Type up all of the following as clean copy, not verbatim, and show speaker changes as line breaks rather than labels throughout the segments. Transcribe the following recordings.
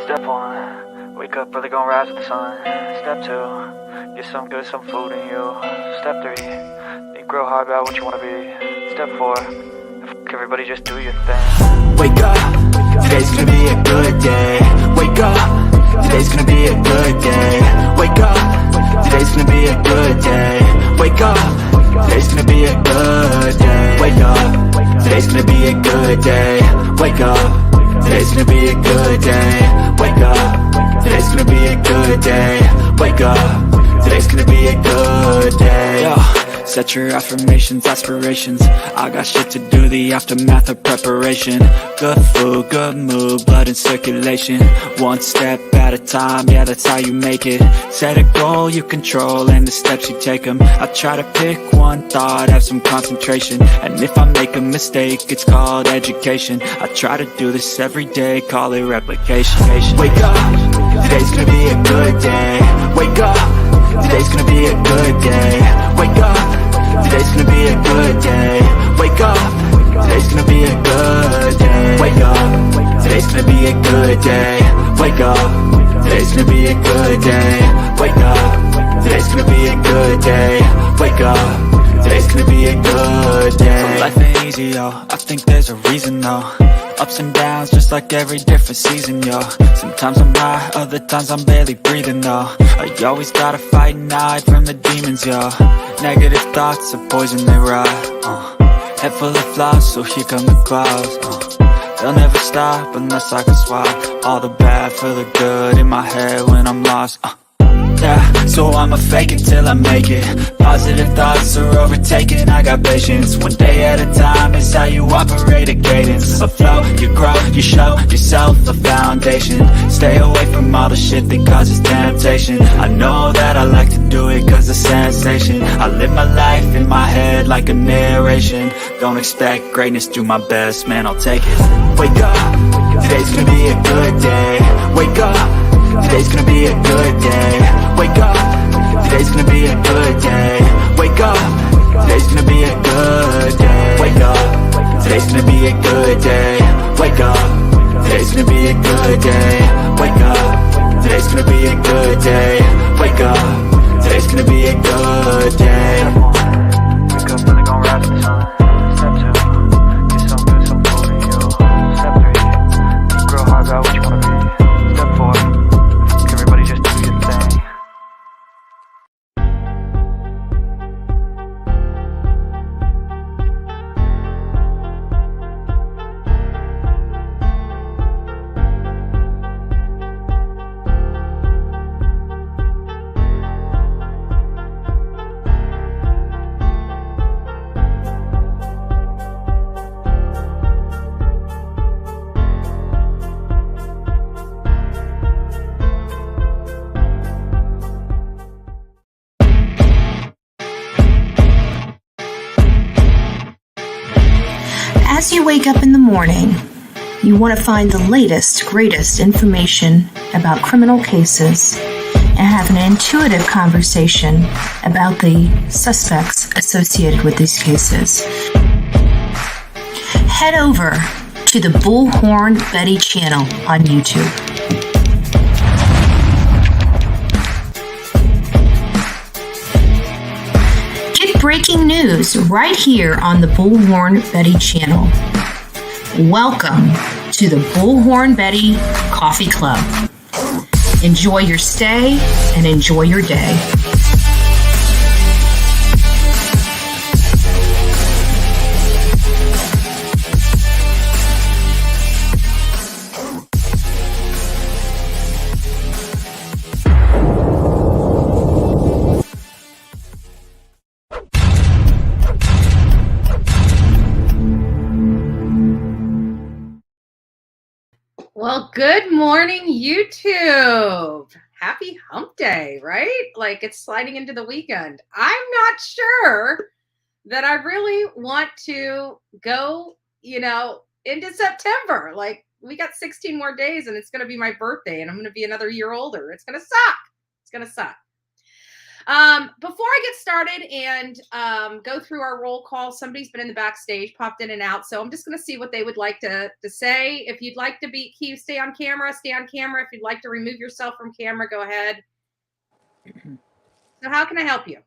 Step one, wake up early, gonna rise with the sun. Step two, get some good, some food in you. Step three, think real hard about what you wanna be. Step four, everybody just do your thing.
Wake up, today's gonna be a good day. Wake up, today's gonna be a good day. Wake up, today's gonna be a good day. Wake up, today's gonna be a good day. Wake up, today's gonna be a good day. Wake up, today's gonna be a good day. Wake up, today's gonna be a good day. Wake up, today's gonna be a good day. Yo, set your affirmations, aspirations. I got shit to do, the aftermath of preparation. Good food, good mood, blood in circulation. One step at a time, yeah, that's how you make it. Set a goal you control and the steps you take them. I try to pick one thought, have some concentration. And if I make a mistake, it's called education. I try to do this every day, call it replication. Wake up, today's gonna be a good day. Wake up, today's gonna be a good day. Wake up, today's gonna be a good day. Wake up, today's gonna be a good day. Wake up, today's gonna be a good day. Wake up, today's gonna be a good day. Wake up, today's gonna be a good day. Wake up, today's gonna be a good day. So life ain't easy, yo, I think there's a reason though. Ups and downs, just like every different season, yo. Sometimes I'm high, other times I'm barely breathing, though. I always gotta fight and hide from the demons, yo. Negative thoughts are poison, they rot. Head full of flaws, so here come the clouds. They'll never stop unless I can swap all the bad for the good in my head when I'm lost. Yeah, so I'ma fake it till I make it. Positive thoughts are overtaken, I got patience. One day at a time is how you operate a cadence. A flow, you grow, you show yourself a foundation. Stay away from all the shit that causes temptation. I know that I like to do it cause it's sensation. I live my life in my head like a narration. Don't expect greatness, do my best, man, I'll take it. Wake up, today's gonna be a good day. Wake up, today's gonna be a good day. Wake up, today's gonna be a good day. Wake up, today's gonna be a good day. Wake up, today's gonna be a good day. Wake up, today's gonna be a good day. Wake up, today's gonna be a good day. Wake up, today's gonna be a good day.
Wake up early, gonna rise with the sun. Step two, get some good, some food in you. Step three, think real hard about what you wanna be. Step four, everybody just do your thing.
As you wake up in the morning, you want to find the latest, greatest information about criminal cases and have an intuitive conversation about the suspects associated with these cases. Head over to the Bullhorn Betty channel on YouTube. Breaking news right here on the Bullhorn Betty channel. Welcome to the Bullhorn Betty Coffee Club. Enjoy your stay and enjoy your day.
Well, good morning, YouTube. Happy hump day, right? Like it's sliding into the weekend. I'm not sure that I really want to go, into September. Like we got 16 more days and it's going to be my birthday and I'm going to be another year older. It's going to suck. It's going to suck. Before I get started and go through our roll call, somebody's been in the backstage, popped in and out. So I'm just going to see what they would like to say. If you'd like to stay on camera, stay on camera. If you'd like to remove yourself from camera, go ahead. So how can I help you?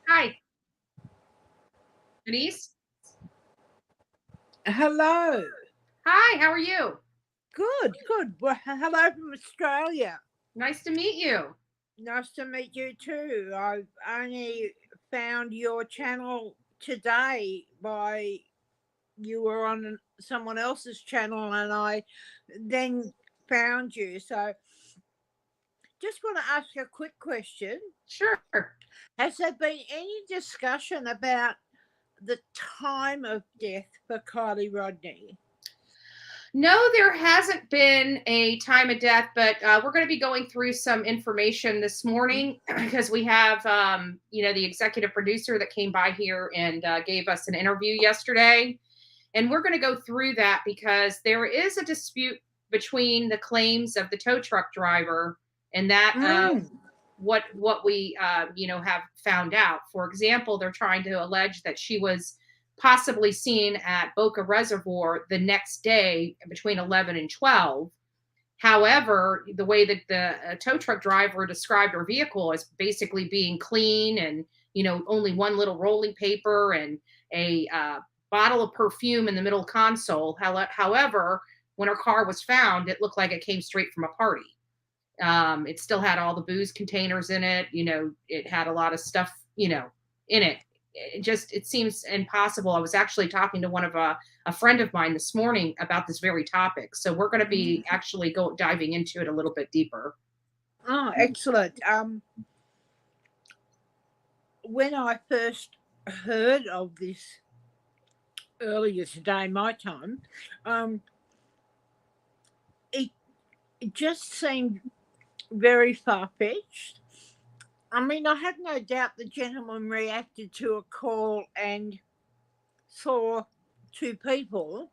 Hi. Denise?
Hello.
Hi, how are you?
Good, good. Well, hello from Australia.
Nice to meet you.
Nice to meet you too. I've only found your channel today by you were on someone else's channel and I then found you. So just want to ask a quick question.
Sure.
Has there been any discussion about the time of death for Kiely Rodni?
No, there hasn't been a time of death, but we're going to be going through some information this morning because we have, the executive producer that came by here and gave us an interview yesterday. And we're going to go through that because there is a dispute between the claims of the tow truck driver and that what we, have found out. For example, they're trying to allege that she was possibly seen at Boca Reservoir the next day between 11 and 12. However, the way that the tow truck driver described her vehicle as basically being clean and, only one little rolling paper and a bottle of perfume in the middle console. However, when her car was found, it looked like it came straight from a party. It still had all the booze containers in it. It had a lot of stuff, in it. It seems impossible. I was actually talking to one of a friend of mine this morning about this very topic. So we're going to be actually diving into it a little bit deeper.
Oh, excellent. When I first heard of this earlier today, my time, it just seemed very far-fetched. I mean, I have no doubt the gentleman reacted to a call and saw two people,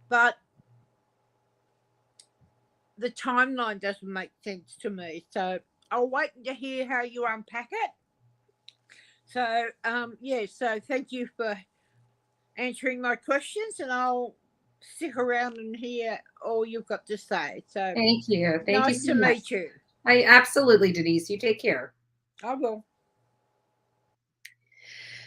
but the timeline doesn't make sense to me. So I'll wait to hear how you unpack it. So, so thank you for answering my questions, and I'll stick around and hear all you've got to say. So
thank you.
Nice to meet you.
I absolutely, Denise. You take care.
I will.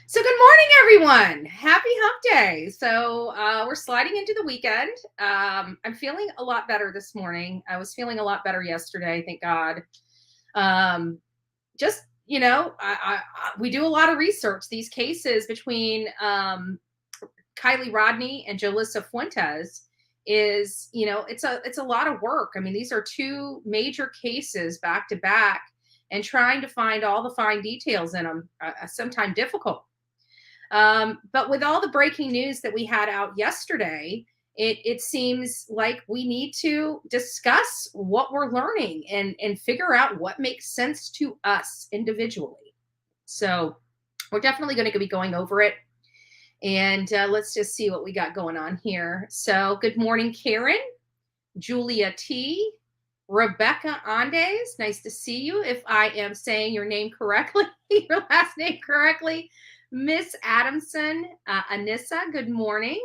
So good morning, everyone. Happy hump day. So we're sliding into the weekend. I'm feeling a lot better this morning. I was feeling a lot better yesterday, thank God. We do a lot of research. These cases between Kiely Rodni and Jolissa Fuentes is, it's a lot of work. I mean, these are two major cases back to back, and trying to find all the fine details in them, sometimes difficult. But with all the breaking news that we had out yesterday, it seems like we need to discuss what we're learning and figure out what makes sense to us individually. So we're definitely going to be going over it. And let's just see what we got going on here. So good morning, Karen, Julia T., Rebecca Andes, nice to see you. If I am saying your name correctly, your last name correctly. Miss Adamson, Anissa, good morning.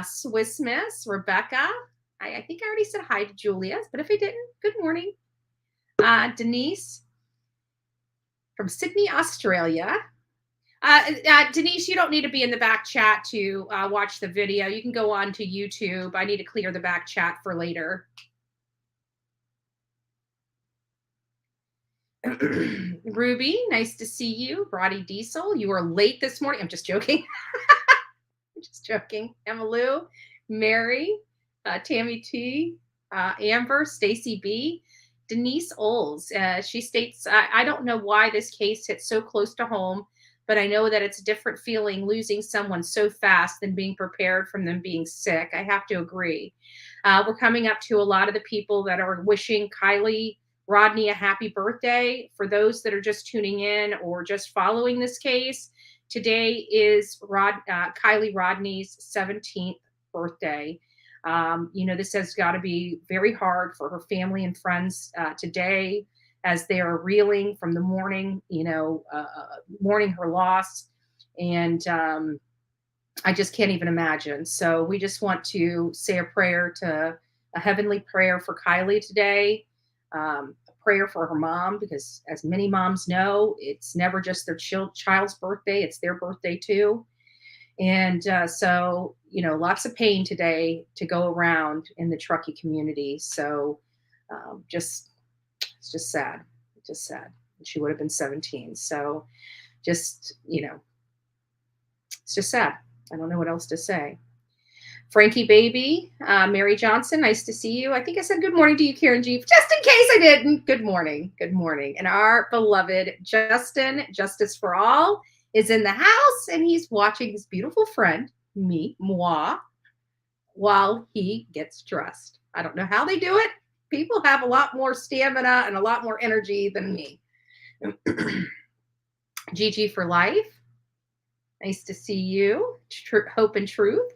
Swiss Miss, Rebecca. I think I already said hi to Julia, but if I didn't, good morning. Denise from Sydney, Australia. Denise, you don't need to be in the back chat to watch the video. You can go on to YouTube. I need to clear the back chat for later. Ruby, nice to see you. Roddy Diesel, you are late this morning. I'm just joking. I'm just joking. Emma Lou, Mary, Tammy T, Amber, Stacy B, Denise Oles. She states, I don't know why this case hits so close to home, but I know that it's a different feeling losing someone so fast than being prepared from them being sick. I have to agree. We're coming up to a lot of the people that are wishing Kiely Rodni a happy birthday. For those that are just tuning in or just following this case, today is Kiely Rodni's 17th birthday. This has got to be very hard for her family and friends today as they are reeling from the mourning, mourning her loss. And I just can't even imagine. So we just want to say a heavenly prayer for Kiely today. A prayer for her mom, because as many moms know, it's never just their child's birthday, it's their birthday too. And so, lots of pain today to go around in the Truckee community. So it's just sad. It's just sad. She would have been 17. So just, it's just sad. I don't know what else to say. Frankie Baby, Mary Johnson, nice to see you. I think I said good morning to you, Karen G. Just in case I didn't. Good morning. Good morning. And our beloved Justin, Justice for All, is in the house, and he's watching his beautiful friend, moi, while he gets dressed. I don't know how they do it. People have a lot more stamina and a lot more energy than me. Gigi for Life, nice to see you. Hope and Truth.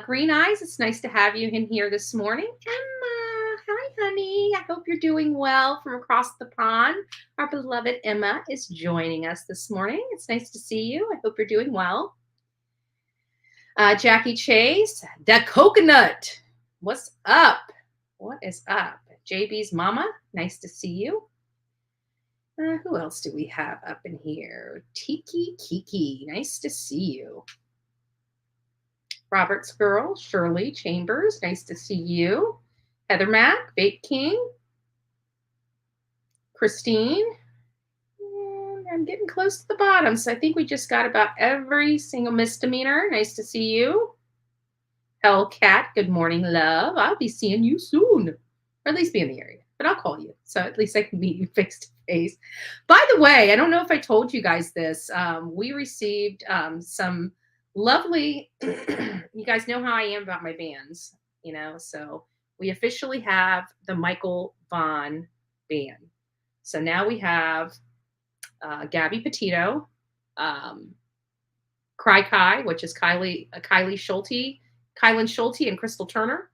Green Eyes, it's nice to have you in here this morning. Emma, hi, honey. I hope you're doing well from across the pond. Our beloved Emma is joining us this morning. It's nice to see you. I hope you're doing well. Jackie Chase, the coconut. What's up? What is up? JB's mama, nice to see you. Who else do we have up in here? Tiki Kiki, nice to see you. Robert's Girl, Shirley Chambers, nice to see you. Heather Mack, Bake King. Christine. And I'm getting close to the bottom, so I think we just got about every single misdemeanor. Nice to see you. Hellcat, good morning, love. I'll be seeing you soon, or at least be in the area, but I'll call you, so at least I can meet you face to face. By the way, I don't know if I told you guys this. We received some lovely, you guys know how I am about my bands, so we officially have the Michael Vaughn band. So now we have Gabby Petito, Cry Kai, which is Kylan Schulte and Crystal Turner.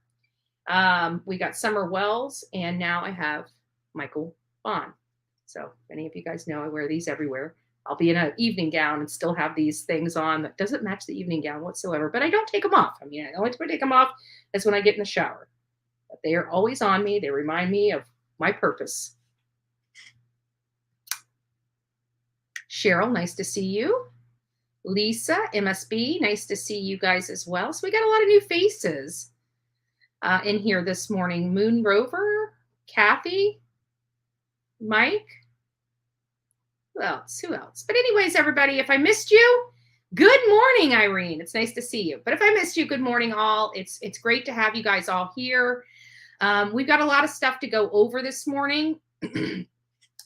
We got Summer Wells, and now I have Michael Vaughn. So if any of you guys know, I wear these everywhere. I'll be in an evening gown and still have these things on that doesn't match the evening gown whatsoever, but I don't take them off. I mean, the only time I take them off is when I get in the shower. But they are always on me. They remind me of my purpose. Cheryl, nice to see you. Lisa, MSB, nice to see you guys as well. So we got a lot of new faces in here this morning. Moon Rover, Kathy, Mike. Who else? But anyways, everybody, if I missed you, good morning, Irene. It's nice to see you. But if I missed you, good morning, all. It's great to have you guys all here. We've got a lot of stuff to go over this morning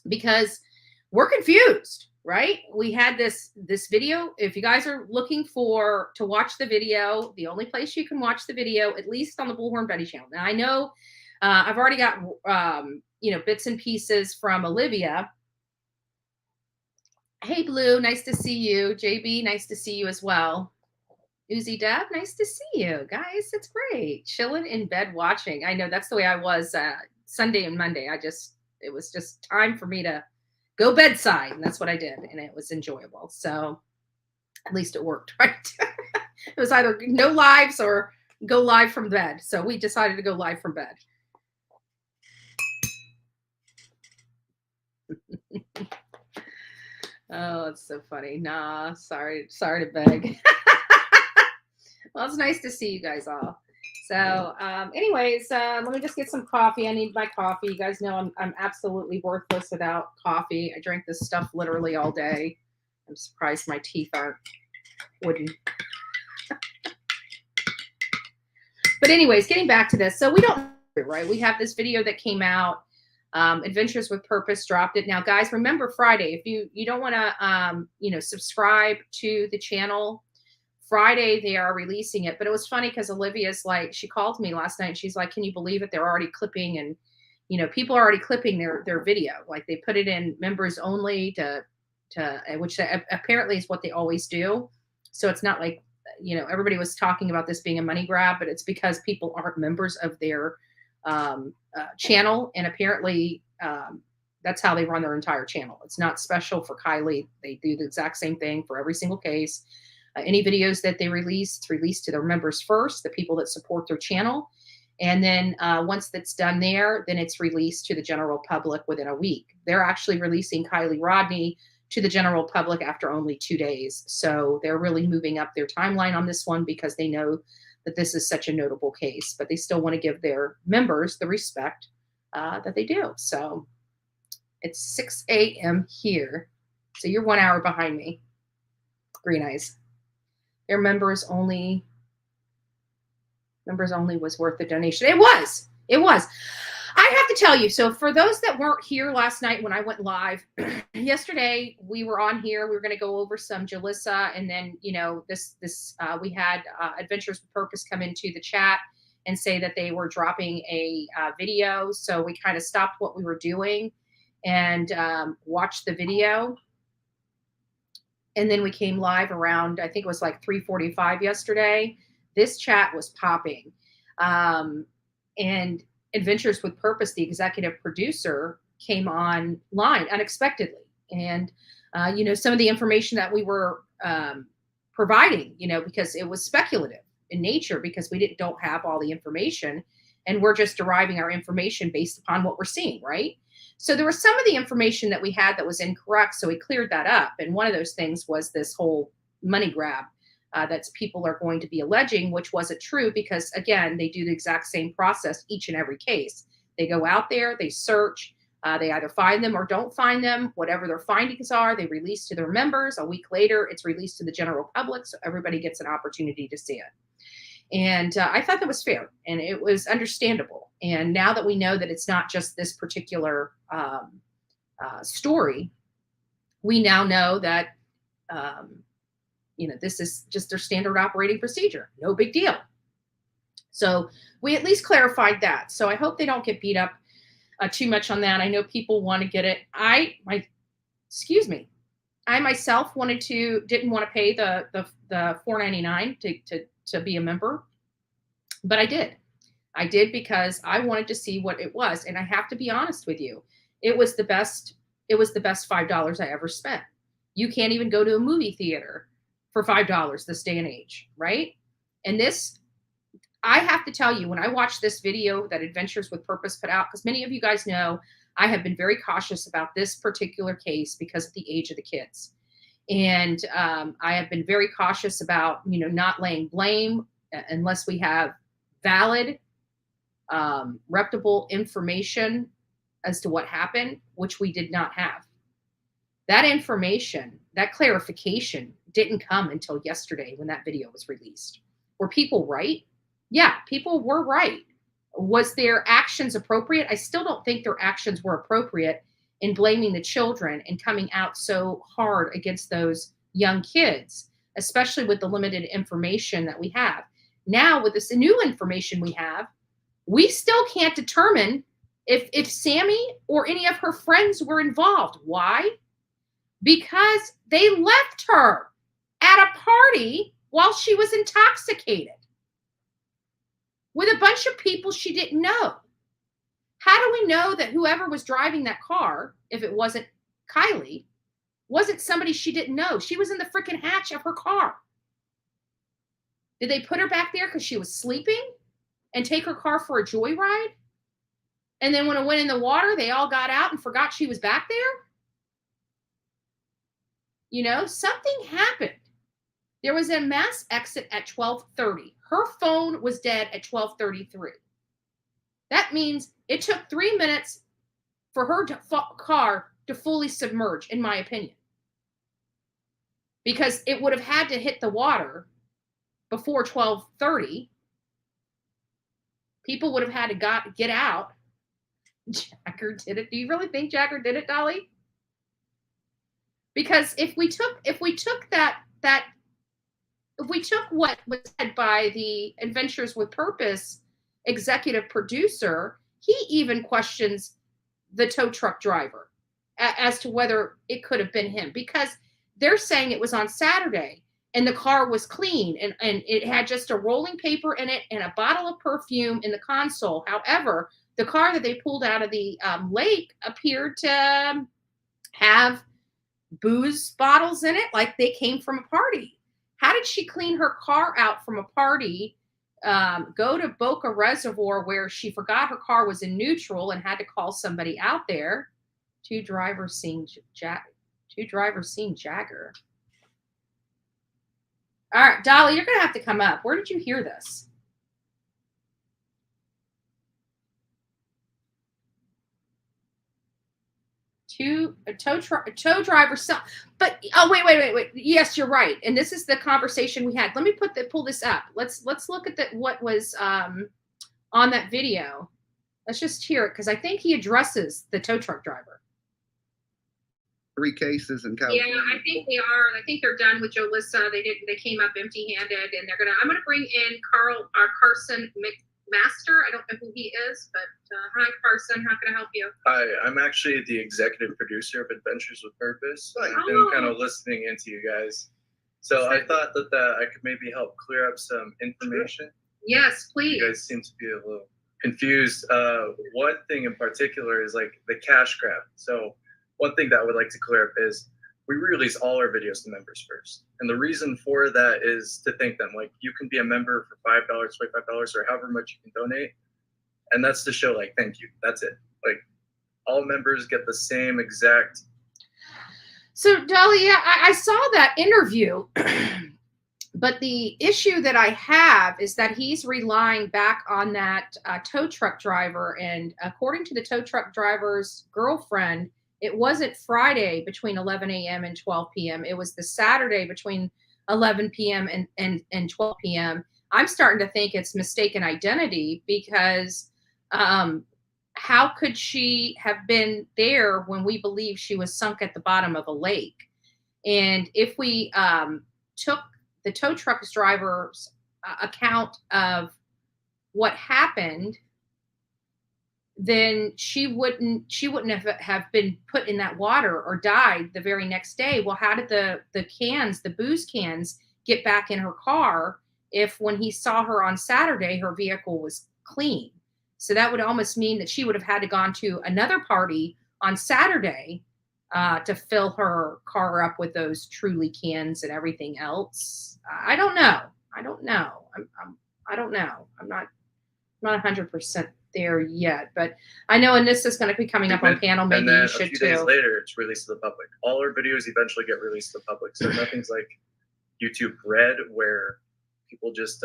because we're confused, right? We had this video. If you guys are looking to watch the video, the only place you can watch the video, at least on the Bullhorn Betty channel. Now, I know I've already got bits and pieces from Olivia. Hey, Blue, nice to see you. JB, nice to see you as well. Uzi Deb, nice to see you. Guys, it's great. Chilling in bed watching. I know that's the way I was Sunday and Monday. It was just time for me to go bedside, and that's what I did, and it was enjoyable. So at least it worked, right? It was either no lives or go live from bed. So we decided to go live from bed. Oh, it's so funny. Nah, sorry to beg. Well, it's nice to see you guys all. So anyways, let me just get some coffee. I need my coffee. You guys know I'm absolutely worthless without coffee. I drank this stuff literally all day. I'm surprised my teeth aren't wooden. But anyways, getting back to this. So we don't, right? We have this video that came out. Adventures with Purpose dropped it. Now, guys, remember Friday. If you don't want to, subscribe to the channel, Friday they are releasing it. But it was funny because Olivia's like, she called me last night and she's like, can you believe it? They're already clipping and, people are already clipping their video. Like they put it in members only to which apparently is what they always do. So it's not like everybody was talking about this being a money grab, but it's because people aren't members of their channel. And apparently that's how they run their entire channel. It's not special for Kiely. They do the exact same thing for every single case. Any videos that they release, it's released to their members first, the people that support their channel. And then once that's done there, then it's released to the general public within a week. They're actually releasing Kiely Rodni to the general public after only 2 days. So they're really moving up their timeline on this one because they know that this is such a notable case, but they still want to give their members the respect that they do. So it's 6 a.m. here. So you're 1 hour behind me. Green eyes. Their members only was worth the donation. It was. I have to tell you, so for those that weren't here last night when I went live, yesterday we were on here. We were going to go over some Jolissa, and then we had Adventures with Purpose come into the chat and say that they were dropping a video. So we kind of stopped what we were doing and watched the video. And then we came live around, I think it was like 3:45 yesterday. This chat was popping. And Adventures with Purpose, the executive producer, came online unexpectedly. And, some of the information that we were providing, because it was speculative in nature, because we don't have all the information, and we're just deriving our information based upon what we're seeing, right? So there was some of the information that we had that was incorrect. So we cleared that up. And one of those things was this whole money grab that people are going to be alleging, which wasn't true because, again, they do the exact same process each and every case. They go out there, they search, they either find them or don't find them. Whatever their findings are, they release to their members. A week later, it's released to the general public, so everybody gets an opportunity to see it. And I thought that was fair, and it was understandable. And now that we know that it's not just this particular story, we now know that this is just their standard operating procedure. No big deal. So we at least clarified that. So I hope they don't get beat up too much on that. I know people want to get it. I myself didn't want to pay the $4.99 to be a member, but I did. I did because I wanted to see what it was. And I have to be honest with you. It was the best $5 I ever spent. You can't even go to a movie theater for $5 this day and age, right? And this, I have to tell you, when I watched this video that Adventures with Purpose put out, because many of you guys know I have been very cautious about this particular case because of the age of the kids. And I have been very cautious about, not laying blame unless we have valid, reputable information as to what happened, which we did not have. That information, that clarification didn't come until yesterday when that video was released. Were people right? Yeah, people were right. Was their actions appropriate? I still don't think their actions were appropriate in blaming the children and coming out so hard against those young kids, especially with the limited information that we have. Now, with this new information we have, we still can't determine if Sammy or any of her friends were involved. Why? Because they left her at a party while she was intoxicated with a bunch of people she didn't know. How do we know that whoever was driving that car, if it wasn't Kiely, wasn't somebody she didn't know? She was in the freaking hatch of her car. Did they put her back there because she was sleeping and take her car for a joyride? And then when it went in the water, they all got out and forgot she was back there? Something happened. There was a mass exit at 12:30. Her phone was dead at 12:33. That means it took 3 minutes for her car to fully submerge, in my opinion. Because it would have had to hit the water before 12:30. People would have had to get out. Jagger did it. Do you really think Jagger did it, Dolly? Because if we took what was said by the Adventures with Purpose executive producer, he even questions the tow truck driver as to whether it could have been him, because they're saying it was on Saturday. and the car was clean, and it had just a rolling paper in it and a bottle of perfume in the console. However, the car that they pulled out of the lake appeared to have booze bottles in it, like they came from a party. How did she clean her car out from a party, go to Boca Reservoir where she forgot her car was in neutral and had to call somebody out there? Two drivers seen Jagger. All right, Dolly, you're going to have to come up. Where did you hear this? A tow driver. But wait. Yes, you're right. And this is the conversation we had. Let me pull this up. Let's look at what was on that video. Let's just hear it, because I think he addresses the tow truck driver.
3 cases in California.
Yeah, I think they are. I think they're done with Jolissa. They came up empty-handed, and I'm gonna bring in Carson McMaster. I don't know who he is, but hi, Carson. How can I help you?
Hi, I'm actually the executive producer of Adventures with Purpose. I've been kind of listening into you guys, so I thought that I could maybe help clear up some information.
Yes, please.
You guys seem to be a little confused. One thing in particular is like the cash grab. So one thing that I would like to clear up is we release all our videos to members first. And the reason for that is to thank them. Like, you can be a member for $5, $25, or however much you can donate. And that's to show, like, thank you. That's it. Like, all members get the same exact.
So, Dolly, yeah, I saw that interview. But the issue that I have is that he's relying back on that tow truck driver. And according to the tow truck driver's girlfriend, it wasn't Friday between 11 a.m. and 12 p.m. It was the Saturday between 11 p.m. and 12 p.m. I'm starting to think it's mistaken identity, because how could she have been there when we believe she was sunk at the bottom of a lake? And if we took the tow truck driver's account of what happened, then she wouldn't have been put in that water or died the very next day. Well, how did the booze cans get back in her car if, when he saw her on Saturday, her vehicle was clean? So that would almost mean that she would have had to gone to another party on Saturday to fill her car up with those Truly cans and everything else. I don't know. I don't know. I'm not 100% there yet, but I know, and this is going to be coming up on panel. Maybe you should too.
And then a few days later, it's released to the public. All our videos eventually get released to the public, so nothing's like YouTube Red, where people just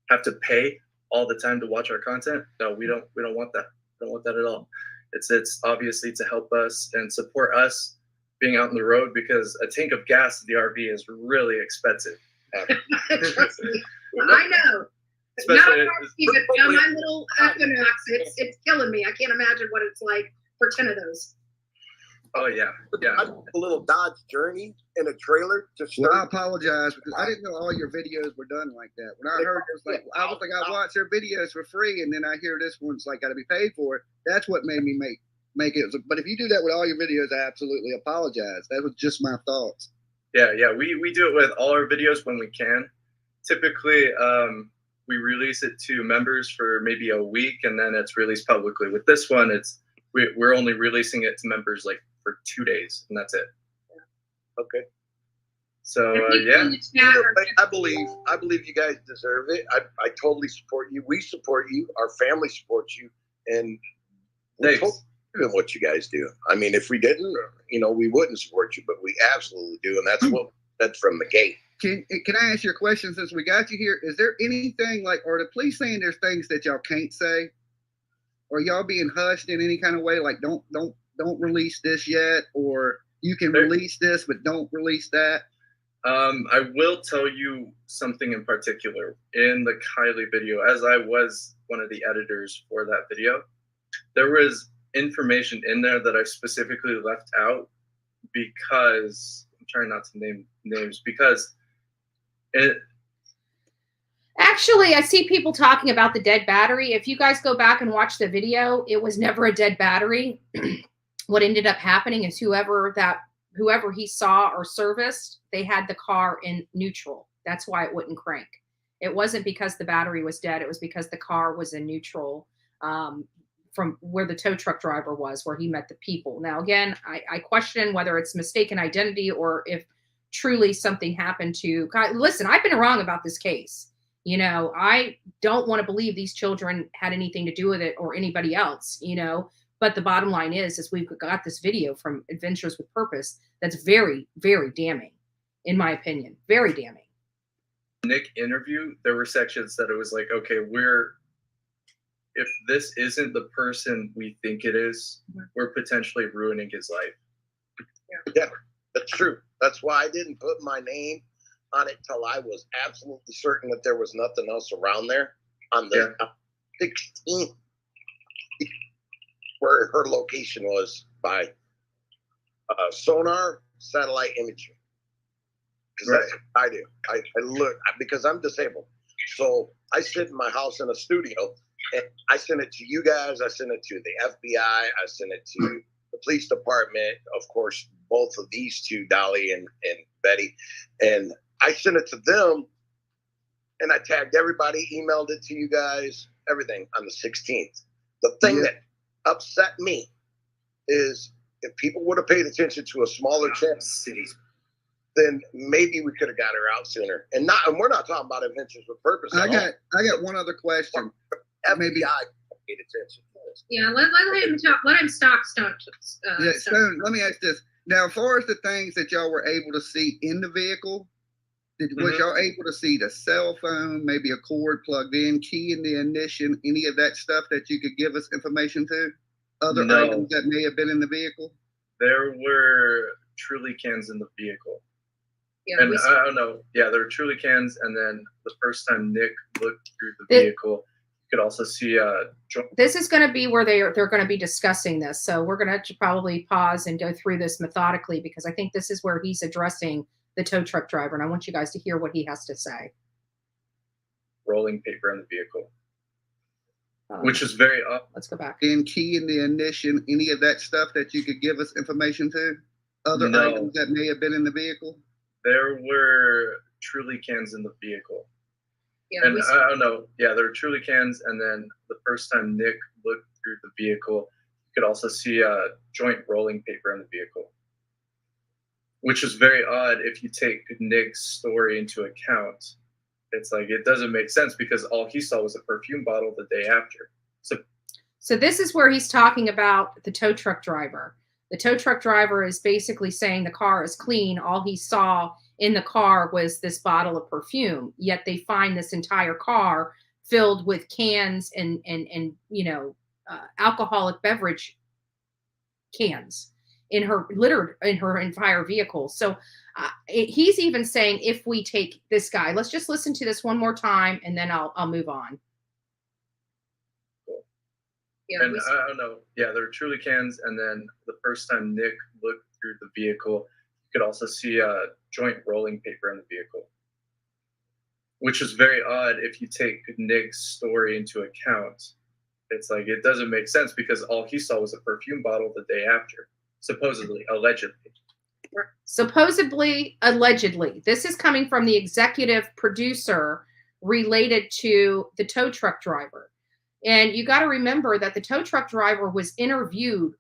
have to pay all the time to watch our content. No, we don't want that. We don't want that at all. It's obviously to help us and support us being out on the road, because a tank of gas at the RV is really expensive.
I know. Not a but my little Equinox, it's killing me. I can't imagine what it's like for 10 of those.
Oh yeah.
A little Dodge Journey in a trailer to start.
Well, I apologize, because I didn't know all your videos were done like that. When I heard it, I watch their videos for free, and then I hear this one's like got to be paid for it. That's what made me make it. But if you do that with all your videos, I absolutely apologize. That was just my thoughts.
Yeah. We do it with all our videos when we can. Typically, we release it to members for maybe a week, and then it's released publicly. With this one, we're only releasing it to members like for 2 days, and that's it.
Okay.
So yeah.
I believe you guys deserve it. I totally support you. We support you. Our family supports you, and we're totally doing what you guys do. I mean, if we didn't, we wouldn't support you, but we absolutely do, and that's from the gate.
Can I ask you a question since we got you here? Is there anything like, are the police saying there's things that y'all can't say? Or y'all being hushed in any kind of way? Like, don't release this yet, or you can release this, but don't release that?
I will tell you something in particular. In the Kiely video, as I was one of the editors for that video, there was information in there that I specifically left out because, I'm trying not to name names, because
actually, I see people talking about the dead battery. If you guys go back and watch the video, it was never a dead battery. What ended up happening is whoever that whoever he saw or serviced, they had the car in neutral. That's why it wouldn't crank. It wasn't because the battery was dead. It was because the car was in neutral from where the tow truck driver was, where he met the people. Now, again, I question whether it's mistaken identity or if truly something happened to. Listen, I've been wrong about this case. You know, I don't want to believe these children had anything to do with it or anybody else, you know. But the bottom line is we've got this video from Adventures with Purpose that's very, very damning, in my opinion. Very damning.
Nick interview, there were sections that it was like, okay, if this isn't the person we think it is, we're potentially ruining his life.
Yeah, that's true. That's why I didn't put my name on it till I was absolutely certain that there was nothing else around there on the 16th, where her location was by sonar satellite imaging. Because that's what I do. I look, because I'm disabled. So I sit in my house in a studio and I send it to you guys. I send it to the FBI. I send it to the police department. Of course, both of these two, Dolly and Betty. And I sent it to them and I tagged everybody, emailed it to you guys, everything on the 16th. The thing that upset me is if people would have paid attention to a smaller cities, then maybe we could have got her out sooner. And we're not talking about Adventures with Purpose.
I got one other question. Maybe I paid attention to this.
Yeah, let him talk. Let him stop.
Stone, let me ask this. Now, as far as the things that y'all were able to see in the vehicle, was y'all able to see the cell phone, maybe a cord plugged in, key in the ignition, any of that stuff that you could give us information to? Other items that may have been in the vehicle?
There were Truly cans in the vehicle. Yeah, and I don't know. Yeah, there were Truly cans, and then the first time Nick looked through the vehicle, you could also see
this is going to be where they're going to be discussing this. So we're going to probably pause and go through this methodically because I think this is where he's addressing the tow truck driver, and I want you guys to hear what he has to say.
Rolling paper in the vehicle, which is very
let's go back.
And key in the ignition, any of that stuff that you could give us information to? Other items that may have been in the vehicle?
There were Truly cans in the vehicle. Yeah, and I don't know. Yeah, there were Truly cans, and then the first time Nick looked through the vehicle, you could also see joint rolling paper in the vehicle, which is very odd if you take Nick's story into account. It's like it doesn't make sense because all he saw was a perfume bottle the day after.
So this is where he's talking about the tow truck driver. The tow truck driver is basically saying the car is clean. All he saw in the car was this bottle of perfume, yet they find this entire car filled with cans and alcoholic beverage cans in her entire vehicle. So he's even saying if we take this guy, let's just listen to this one more time and then I'll move on.
Yeah, and I don't know. Yeah, there were Truly cans, and then the first time Nick looked through the vehicle, you could also see joint rolling paper in the vehicle, which is very odd if you take Nick's story into account. It's like it doesn't make sense because all he saw was a perfume bottle the day after, supposedly, allegedly.
Supposedly, allegedly. This is coming from the executive producer related to the tow truck driver. And you got to remember that the tow truck driver was interviewed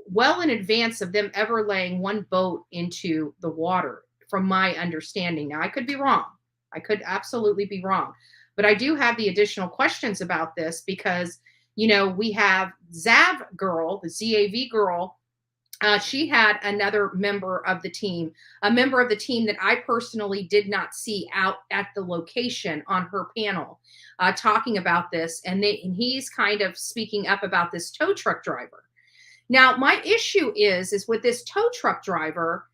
well in advance of them ever laying one boat into the water, from my understanding. Now, I could be wrong. I could absolutely be wrong. But I do have the additional questions about this because, we have Zav girl, the ZAV girl. She had another member of the team, a member of the team that I personally did not see out at the location on her panel talking about this. And he's kind of speaking up about this tow truck driver. Now, my issue is with this tow truck driver,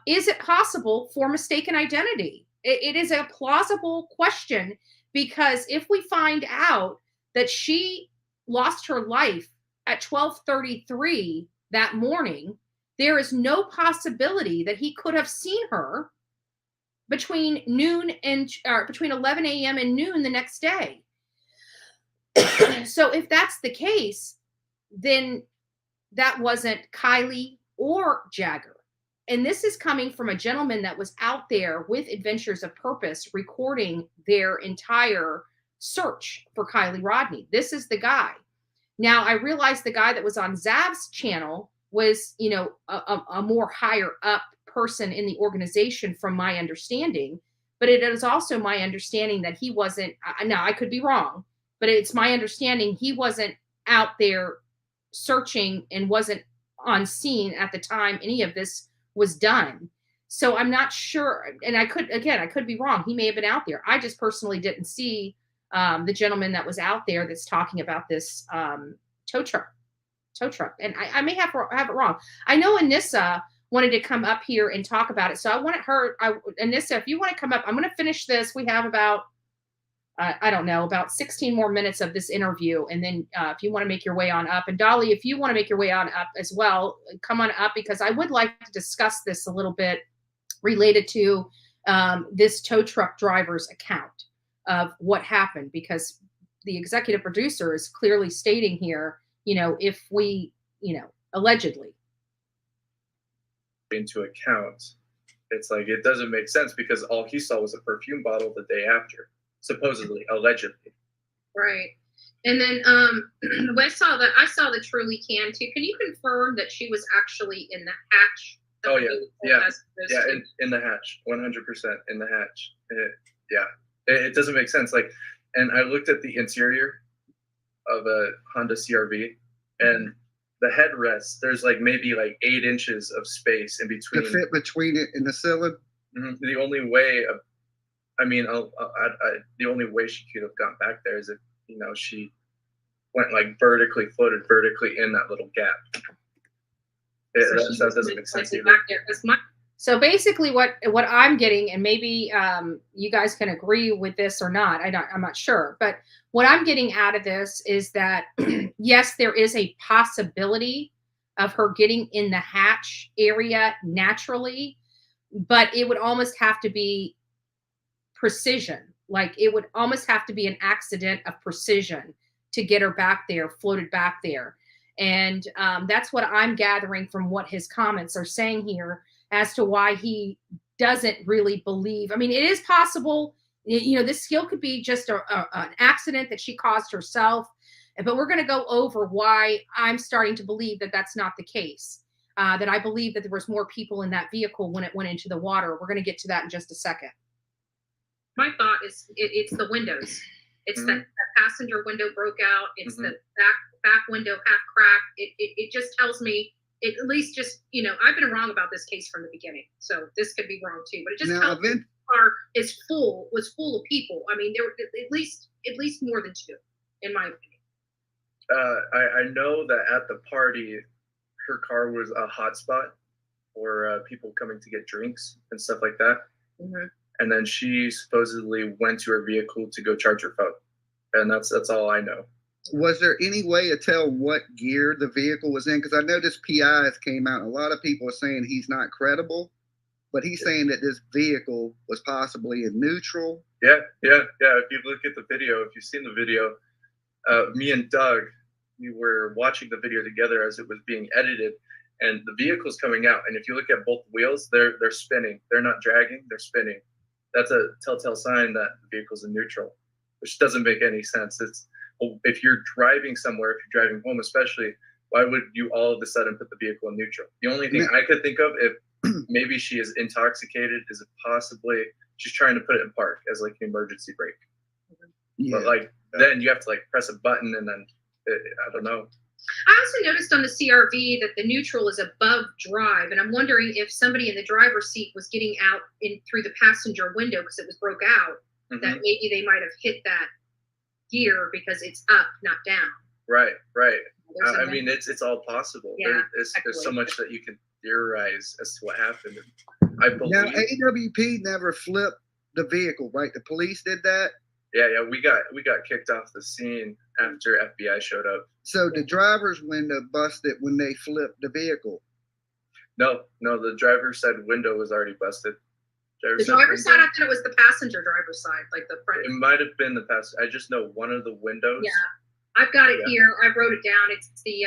is it possible for mistaken identity? It is a plausible question because if we find out that she lost her life at 12:33 that morning, there is no possibility that he could have seen her between noon and between 11 a.m. and noon the next day. So if that's the case, then that wasn't Kiely or Jagger. and this is coming from a gentleman that was out there with Adventures of Purpose recording their entire search for Kiely Rodni. This is the guy. Now, I realized the guy that was on Zav's channel was, you know, a more higher up person in the organization from my understanding, but it is also my understanding that he wasn't, now I could be wrong, but it's my understanding he wasn't out there searching and wasn't on scene at the time any of this was done. So I'm not sure. And I could be wrong. He may have been out there. I just personally didn't see the gentleman that was out there that's talking about this tow truck. And I may have it wrong. I know Anissa wanted to come up here and talk about it. So I wanted her, Anissa, if you want to come up, I'm going to finish this. We have about, I don't know, about 16 more minutes of this interview. And then if you want to make your way on up, and Dolly, if you want to make your way on up as well, come on up, because I would like to discuss this a little bit related to this tow truck driver's account of what happened, because the executive producer is clearly stating here, you know, if we, you know, allegedly.
Into account, it's like, it doesn't make sense because all he saw was a perfume bottle the day after, supposedly, allegedly.
Right. And then I saw the Truly can too. Can you confirm that she was actually in the hatch?
Oh yeah, in the hatch, 100% in the hatch. It doesn't make sense. Like, and I looked at the interior of a Honda CRV, and the headrest, there's like maybe like 8 inches of space in between.
To fit between it and the ceiling.
Mm-hmm. The only way, the only way she could have gotten back there is if, you know, she went like floated vertically in that little gap. That doesn't make sense either.
Back there. So basically what I'm getting, and maybe you guys can agree with this or not, I'm not sure, but what I'm getting out of this is that, yes, there is a possibility of her getting in the hatch area naturally, but it would almost have to be precision. Like, it would almost have to be an accident of precision to get her back there, floated back there. And that's what I'm gathering from what his comments are saying here as to why he doesn't really believe. I mean, it is possible, you know, this skill could be just an accident that she caused herself, but we're going to go over why I'm starting to believe that that's not the case, that I believe that there was more people in that vehicle when it went into the water. We're going to get to that in just a second. My thought is it's the windows. It's the passenger window broke out. It's the back window half cracked. It just tells me, at least just, you know, I've been wrong about this case from the beginning, so this could be wrong too. But it just tells me the car was full of people. I mean, there were at least more than 2, in my opinion.
I know that at the party, her car was a hotspot for people coming to get drinks and stuff like that. Mm-hmm. And then she supposedly went to her vehicle to go charge her phone, and that's all I know.
Was there any way to tell what gear the vehicle was in? Because I know this PIs came out, and a lot of people are saying he's not credible, but he's saying that this vehicle was possibly in neutral.
Yeah. If you look at the video, if you've seen the video, me and Doug, we were watching the video together as it was being edited, and the vehicle's coming out. And if you look at both wheels, they're spinning. They're not dragging, they're spinning. That's a telltale sign that the vehicle's in neutral, which doesn't make any sense. If you're driving somewhere, if you're driving home especially, why would you all of a sudden put the vehicle in neutral? The only thing I could think of, if maybe she is intoxicated, is it possibly she's trying to put it in park as like an emergency brake. Yeah. But like then you have to like press a button, and then I don't know.
I also noticed on the CRV that the neutral is above drive, and I'm wondering if somebody in the driver's seat was getting out through the passenger window because it was broke out, that maybe they might have hit that gear because it's up, not down.
Right. I mean, it's all possible.
Yeah,
there's so much that you can theorize as to what happened. I believe.
Now, AWP never flipped the vehicle, right? The police did that.
Yeah, we got kicked off the scene after FBI showed up.
So the driver's window busted when they flipped the vehicle.
No, the driver's side window was already busted.
The driver's side, I thought it was the passenger driver's side, like the front.
It might have been the passenger. I just know one of the windows.
Yeah, I've got it here. I wrote it down. It's the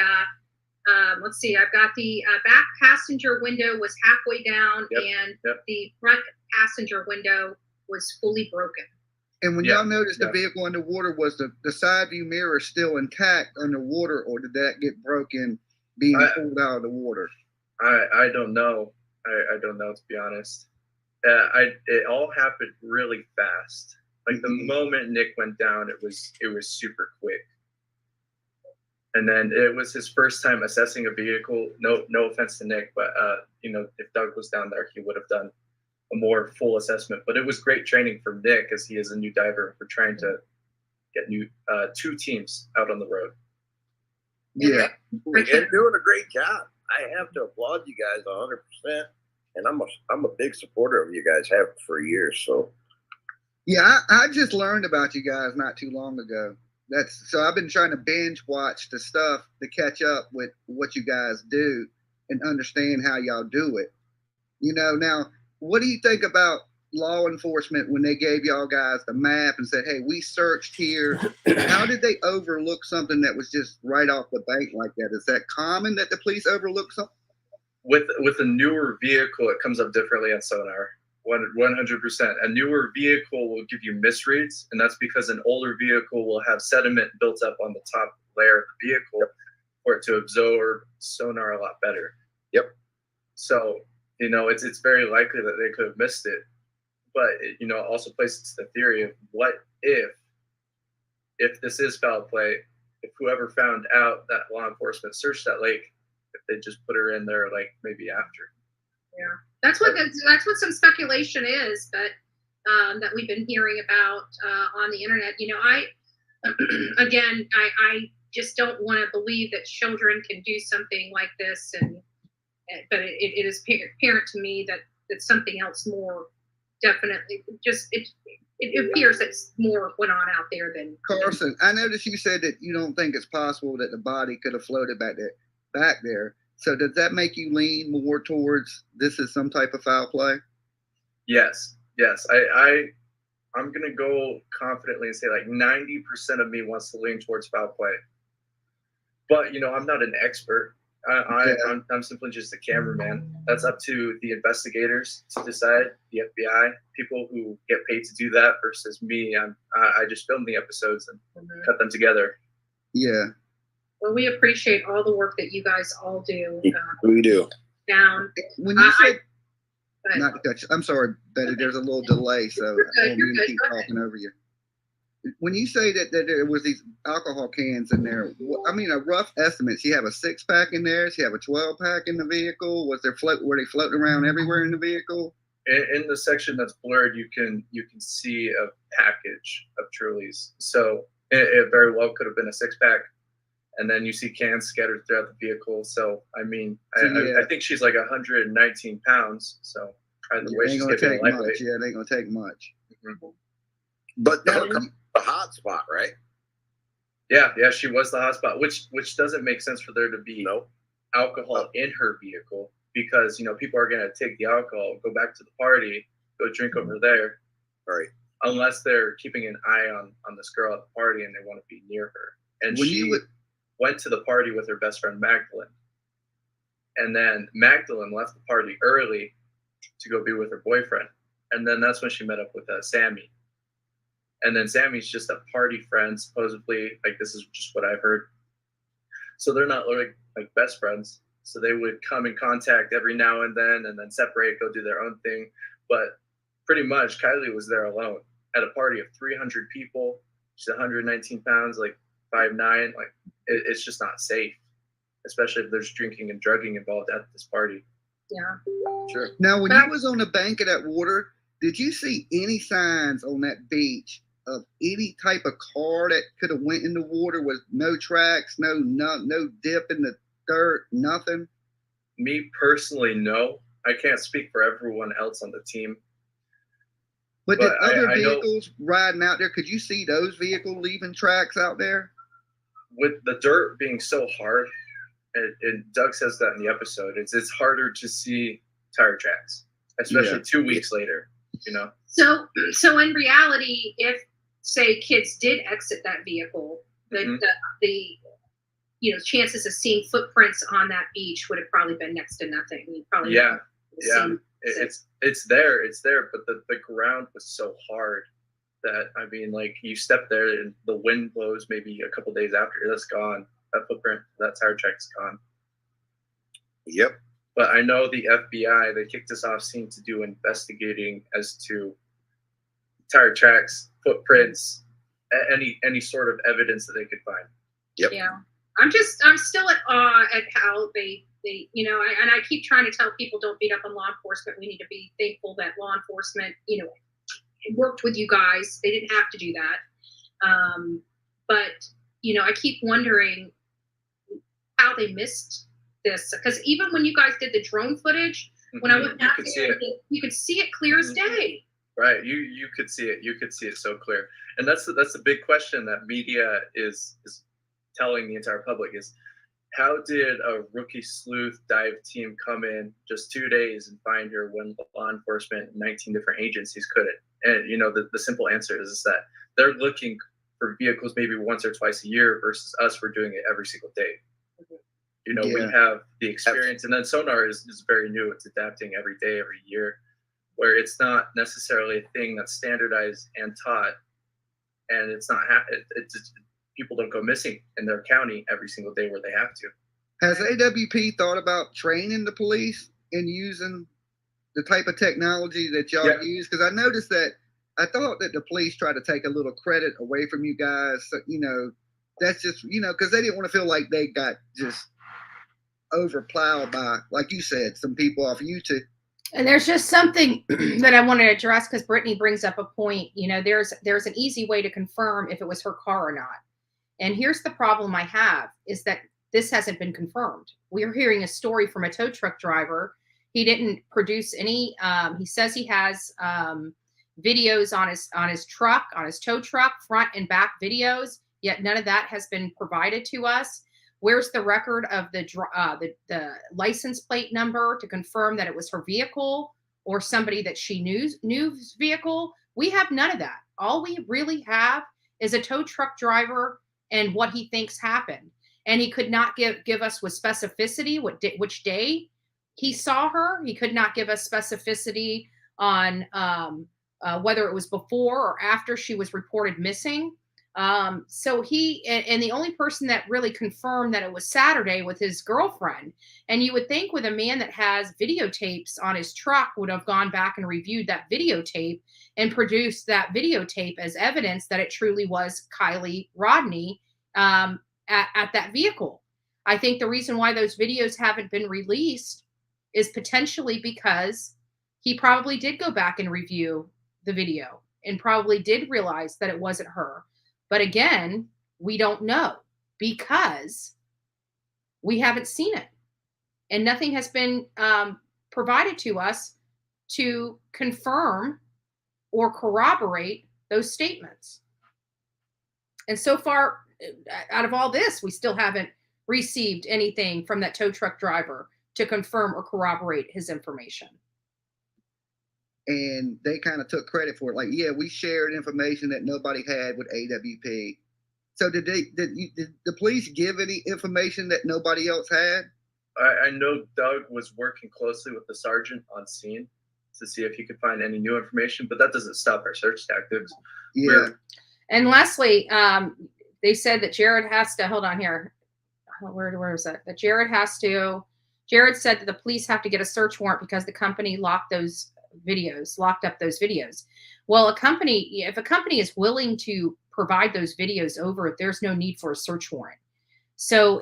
Let's see. I've got the back passenger window was halfway down, and the front passenger window was fully broken.
And when y'all noticed the vehicle underwater, was the side view mirror still intact underwater, or did that get broken being pulled out of the water?
I don't know. I don't know, to be honest. It all happened really fast. Like the moment Nick went down, it was super quick. And then it was his first time assessing a vehicle. No offense to Nick, but if Doug was down there, he would have done a more full assessment. But it was great training for Nick, as he is a new diver. We're trying to get new 2 teams out on the road.
Yeah, and doing a great job. I have to applaud you guys 100%, and I'm a big supporter of you guys. Have for years. So
yeah, I just learned about you guys not too long ago. So I've been trying to binge watch the stuff to catch up with what you guys do and understand how y'all do it. Now, what do you think about law enforcement when they gave y'all guys the map and said, hey, we searched here? How did they overlook something that was just right off the bank like that? Is that common that the police overlook something?
With a newer vehicle, it comes up differently on sonar. 100%. A newer vehicle will give you misreads, and that's because an older vehicle will have sediment built up on the top layer of the vehicle for it to absorb sonar a lot better.
Yep.
So, it's very likely that they could have missed it. But it, also places the theory of what if this is foul play, if whoever found out that law enforcement searched that lake, if they just put her in there, like maybe after.
Yeah, that's what some speculation is, but that we've been hearing about on the internet. I just don't want to believe that children can do something like this, but it is apparent to me that something else more definitely it appears that more went on out there than
Carson. I noticed you said that you don't think it's possible that the body could have floated back there. So does that make you lean more towards this is some type of foul play?
Yes. I'm gonna go confidently and say like 90% of me wants to lean towards foul play. But I'm not an expert. I'm simply just a cameraman. That's up to the investigators to decide, the FBI, people who get paid to do that versus me. I just film the episodes and cut them together.
Yeah.
Well, we appreciate all the work that you guys all do.
We do.
Down.
When you said, not to cut you, I'm sorry, Betty, there's a little delay, so I don't mean to keep talking over you. When you say that there was these alcohol cans in there, a rough estimate, she have a 6-pack in there? She have a 12-pack in the vehicle? Were they floating around everywhere in the vehicle?
In the section that's blurred, you can see a package of Trulies. So it very well could have been a 6-pack. And then you see cans scattered throughout the vehicle. So, I think she's like 119 pounds. So, the way she's getting lightweight.
Yeah, it ain't going to take much.
Mm-hmm.
But the hot spot, right?
Yeah, she was the hot spot, which doesn't make sense for there to be alcohol in her vehicle because, people are going to take the alcohol, go back to the party, go drink over there.
Right.
Unless they're keeping an eye on this girl at the party and they want to be near her. And went to the party with her best friend Magdalene. And then Magdalene left the party early to go be with her boyfriend. And then that's when she met up with Sammy. And then Sammy's just a party friend, supposedly. Like, this is just what I've heard. So they're not like best friends. So they would come in contact every now and then separate, go do their own thing. But pretty much Kiely was there alone at a party of 300 people. She's 119 pounds, like 5'9". Like, it's just not safe, especially if there's drinking and drugging involved at this party.
Yeah.
Sure.
Now, when you was on the bank of that water, did you see any signs on that beach of any type of car that could have went in the water with no tracks, no dip in the dirt, nothing?
Me personally, no. I can't speak for everyone else on the team.
But did other vehicles riding out there, could you see those vehicles leaving tracks out there?
With the dirt being so hard, and Doug says that in the episode, it's harder to see tire tracks, especially 2 weeks later,
So in reality, if say kids did exit that vehicle, the chances of seeing footprints on that beach would have probably been next to nothing. You probably
Yeah. It's there, but the ground was so hard that, I mean, like, you step there and the wind blows maybe a couple days after, that's gone. That footprint, that tire track's gone.
Yep.
But I know the FBI, they kicked us off scene to do investigating as to tire tracks, footprints, any sort of evidence that they could find.
Yep.
Yeah. I'm still at awe at how they and I keep trying to tell people, don't beat up on law enforcement. We need to be thankful that law enforcement, worked with you guys. They didn't have to do that. But I keep wondering how they missed this, because even when you guys did the drone footage, when I went out there, you could see it clear as day.
Right, you could see it. You could see it so clear, and that's the big question that media is telling the entire public is, how did a rookie sleuth dive team come in just 2 days and find her when law enforcement, 19 different agencies couldn't? And the simple answer is that they're looking for vehicles maybe once or twice a year versus us, we're doing it every single day. We have the experience, and then sonar is very new. It's adapting every day, every year, where it's not necessarily a thing that's standardized and taught, and it's not people don't go missing in their county every single day where they have to.
Has AWP thought about training the police and using the type of technology that y'all use? Because I noticed that I thought that the police tried to take a little credit away from you guys. So, that's just, because they didn't want to feel like they got just overplowed by, like you said, some people off YouTube.
And there's just something that I want to address, because Brittany brings up a point. There's an easy way to confirm if it was her car or not. And here's the problem I have, is that this hasn't been confirmed. We're hearing a story from a tow truck driver. He didn't produce any. He says he has videos on his truck, on his tow truck, front and back videos. Yet none of that has been provided to us. Where's the record of the license plate number to confirm that it was her vehicle or somebody that she knew's vehicle? We have none of that. All we really have is a tow truck driver and what he thinks happened. And he could not give us with specificity which day he saw her. He could not give us specificity on whether it was before or after she was reported missing. So he and the only person that really confirmed that it was Saturday with his girlfriend. And you would think with a man that has videotapes on his truck would have gone back and reviewed that videotape and produced that videotape as evidence that it truly was Kiely Rodni at that vehicle. I think the reason why those videos haven't been released is potentially because he probably did go back and review the video and probably did realize that it wasn't her. But again, we don't know because we haven't seen it. And nothing has been provided to us to confirm or corroborate those statements. And so far, out of all this, we still haven't received anything from that tow truck driver to confirm or corroborate his information.
And they kind of took credit for it. Like, yeah, we shared information that nobody had with AWP. So did the police give any information that nobody else had?
I know Doug was working closely with the sergeant on scene to see if he could find any new information, but that doesn't stop our search tactics.
Yeah.
And lastly, they said that Jared has to, hold on here. Where is that? That Jared said that the police have to get a search warrant because the company locked up those videos. Well, if a company is willing to provide those videos over, there's no need for a search warrant. So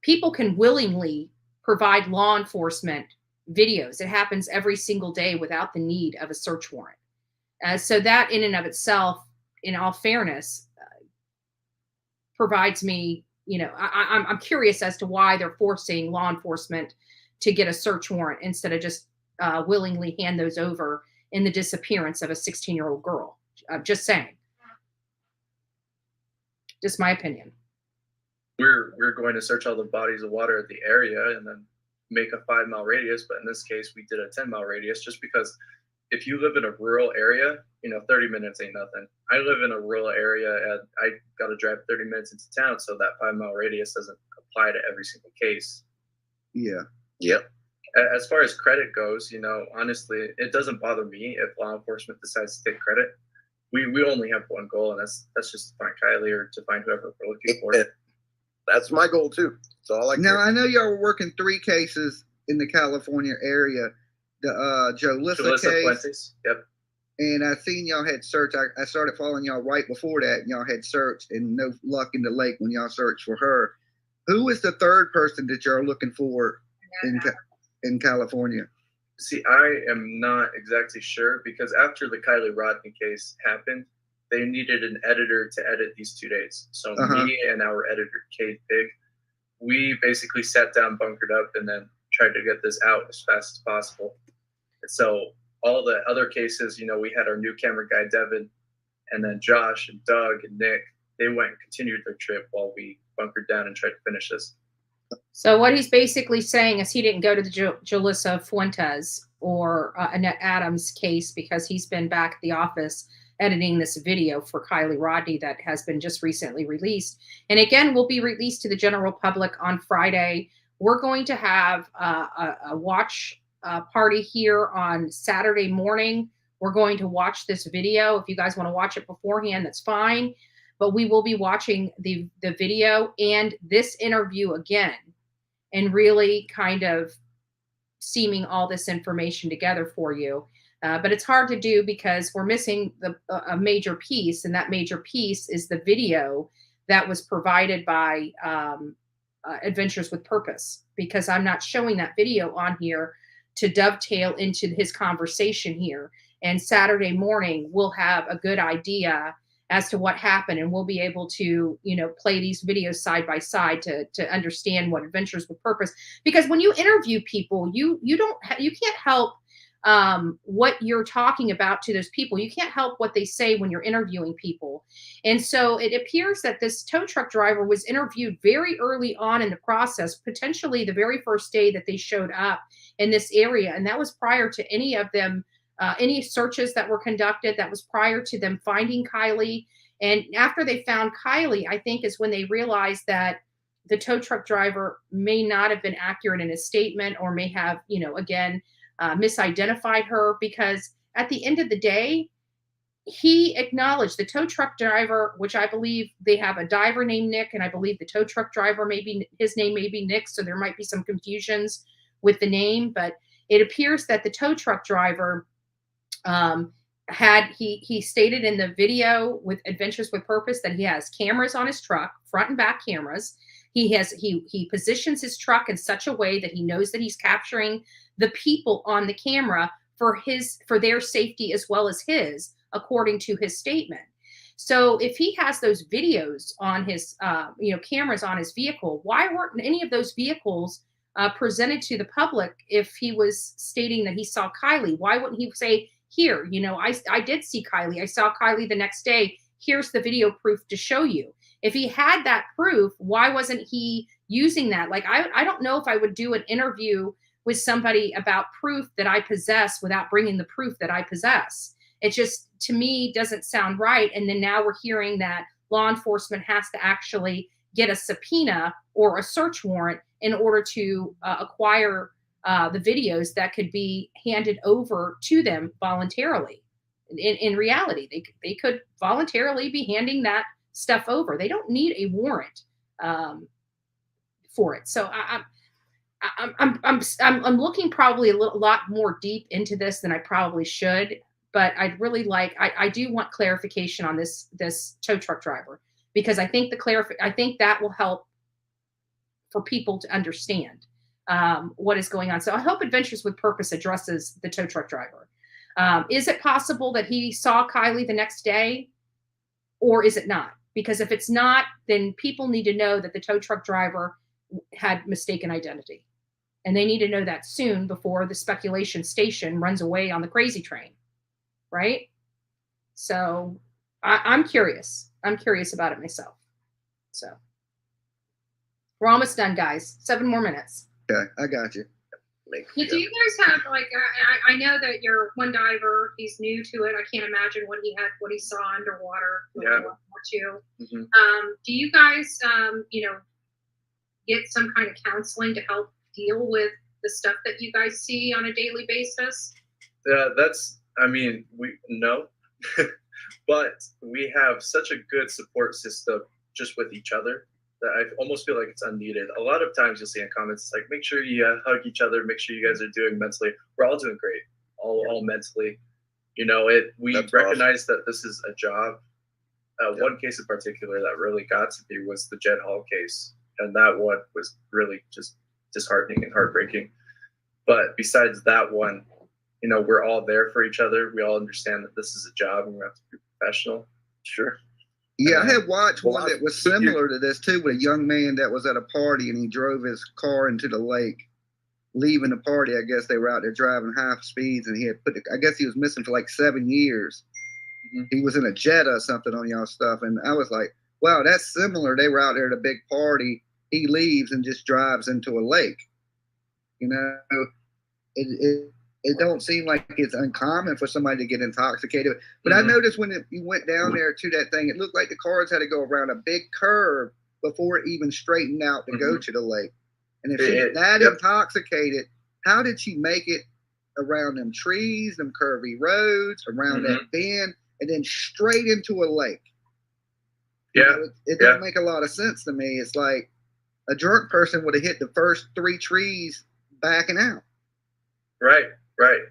people can willingly provide law enforcement videos. It happens every single day without the need of a search warrant. So that in and of itself, in all fairness, provides me, I'm curious as to why they're forcing law enforcement to get a search warrant instead of just willingly hand those over in the disappearance of a 16-year-old girl. Just saying. Just my opinion.
We're going to search all the bodies of water at the area and then make a 5-mile radius. But in this case, we did a 10-mile radius just because if you live in a rural area, 30 minutes ain't nothing. I live in a rural area and I got to drive 30 minutes into town, so that 5-mile radius doesn't apply to every single case.
Yeah.
Yep.
As far as credit goes, honestly, it doesn't bother me if law enforcement decides to take credit. We only have one goal, and that's just to find Kiely or to find whoever we're looking for.
That's my goal too. That's all I care.
Now I know y'all were working 3 cases in the California area. The Jolissa case.
Fuentes. Yep.
And I seen y'all had searched. I started following y'all right before that, and y'all had searched, and no luck in the lake when y'all searched for her. Who is the third person that you're looking for in California?
See, I am not exactly sure, because after the Kiely Rodni case happened, they needed an editor to edit these 2 days. So me and our editor, Kate Pig, we basically sat down, bunkered up, and then tried to get this out as fast as possible. And so all the other cases, we had our new camera guy, Devin, and then Josh and Doug and Nick. They went and continued their trip while we bunkered down and tried to finish this.
So what he's basically saying is he didn't go to the Jolissa Fuentes or Annette Adams case because he's been back at the office editing this video for Kiely Rodni that has been just recently released. And again, will be released to the general public on Friday. We're going to have a watch party here on Saturday morning. We're going to watch this video. If you guys want to watch it beforehand, that's fine. But we will be watching the video and this interview again and really kind of seaming all this information together for you. But it's hard to do because we're missing a major piece, and that major piece is the video that was provided by Adventures with Purpose, because I'm not showing that video on here to dovetail into his conversation here. And Saturday morning, we'll have a good idea as to what happened, and we'll be able to, play these videos side by side to understand what Adventures with Purpose. Because when you interview people, you can't help what you're talking about to those people. You can't help what they say when you're interviewing people. And so it appears that this tow truck driver was interviewed very early on in the process, potentially the very first day that they showed up in this area. And that was prior to any of them, any searches that were conducted. That was prior to them finding Kiely. And after they found Kiely, I think is when they realized that the tow truck driver may not have been accurate in his statement, or may have, misidentified her, because at the end of the day, he acknowledged, the tow truck driver, which I believe they have a diver named Nick, and I believe the tow truck driver, his name may be Nick, so there might be some confusions with the name, but it appears that the tow truck driver he stated in the video with Adventures with Purpose that he has cameras on his truck, front and back cameras. He positions his truck in such a way that he knows that he's capturing the people on the camera for their safety as well as his, according to his statement. So if he has those videos on his, cameras on his vehicle, why weren't any of those vehicles presented to the public if he was stating that he saw Kiely? Why wouldn't he say, here, I did see Kiely. I saw Kiely the next day. Here's the video proof to show you. If he had that proof, why wasn't he using that? Like, I don't know if I would do an interview with somebody about proof that I possess without bringing the proof that I possess. It just, to me, doesn't sound right. And then now we're hearing that law enforcement has to actually get a subpoena or a search warrant in order to acquire the videos that could be handed over to them voluntarily. In reality, they could voluntarily be handing that stuff over. They don't need a warrant for it. So I'm looking probably a lot more deep into this than I probably should. But I'd really I do want clarification on this tow truck driver, because I think I think that will help for people to understand what is going on. So I hope Adventures with Purpose addresses the tow truck driver. Is it possible that he saw Kiely the next day, or is it not? Because if it's not, then people need to know that the tow truck driver had mistaken identity. And they need to know that soon before the speculation station runs away on the crazy train. Right? So I'm curious. I'm curious about it myself. So we're almost done, guys. 7 more minutes.
Okay, I got you.
make.
Yeah, do you guys have like I know that you're one diver. He's new to it. I can't imagine what he saw underwater. Too. Do you guys get some kind of counseling to help deal with the stuff that you guys see on a daily basis?
We no, but we have such a good support system just with each other that I almost feel like it's unneeded. A lot of times you'll see in comments, it's like, make sure you hug each other, make sure you guys are doing mentally. We're all doing great, all mentally. We
That's
recognize that this is a job. One case in particular that really got to me was the Jed Hall case. And that one was really just disheartening and heartbreaking. But besides that one, we're all there for each other. We all understand that this is a job and we have to be professional.
Sure.
Yeah, I had watched one that was similar to this too, with a young man that was at a party and he drove his car into the lake. Leaving the party, I guess they were out there driving high speeds, and he had I guess he was missing for like 7 years. He was in a Jetta or something on y'all stuff, and I was like, wow, that's similar. They were out there at a big party. He leaves and just drives into a lake. It don't seem like it's uncommon for somebody to get intoxicated. But I noticed when you went down there to that thing, it looked like the cars had to go around a big curve before it even straightened out to go to the lake. And if she's that intoxicated, how did she make it around them trees, them curvy roads, around that bend, and then straight into a lake? It don't make a lot of sense to me. It's like a drunk person would have hit the first 3 trees backing out.
Right.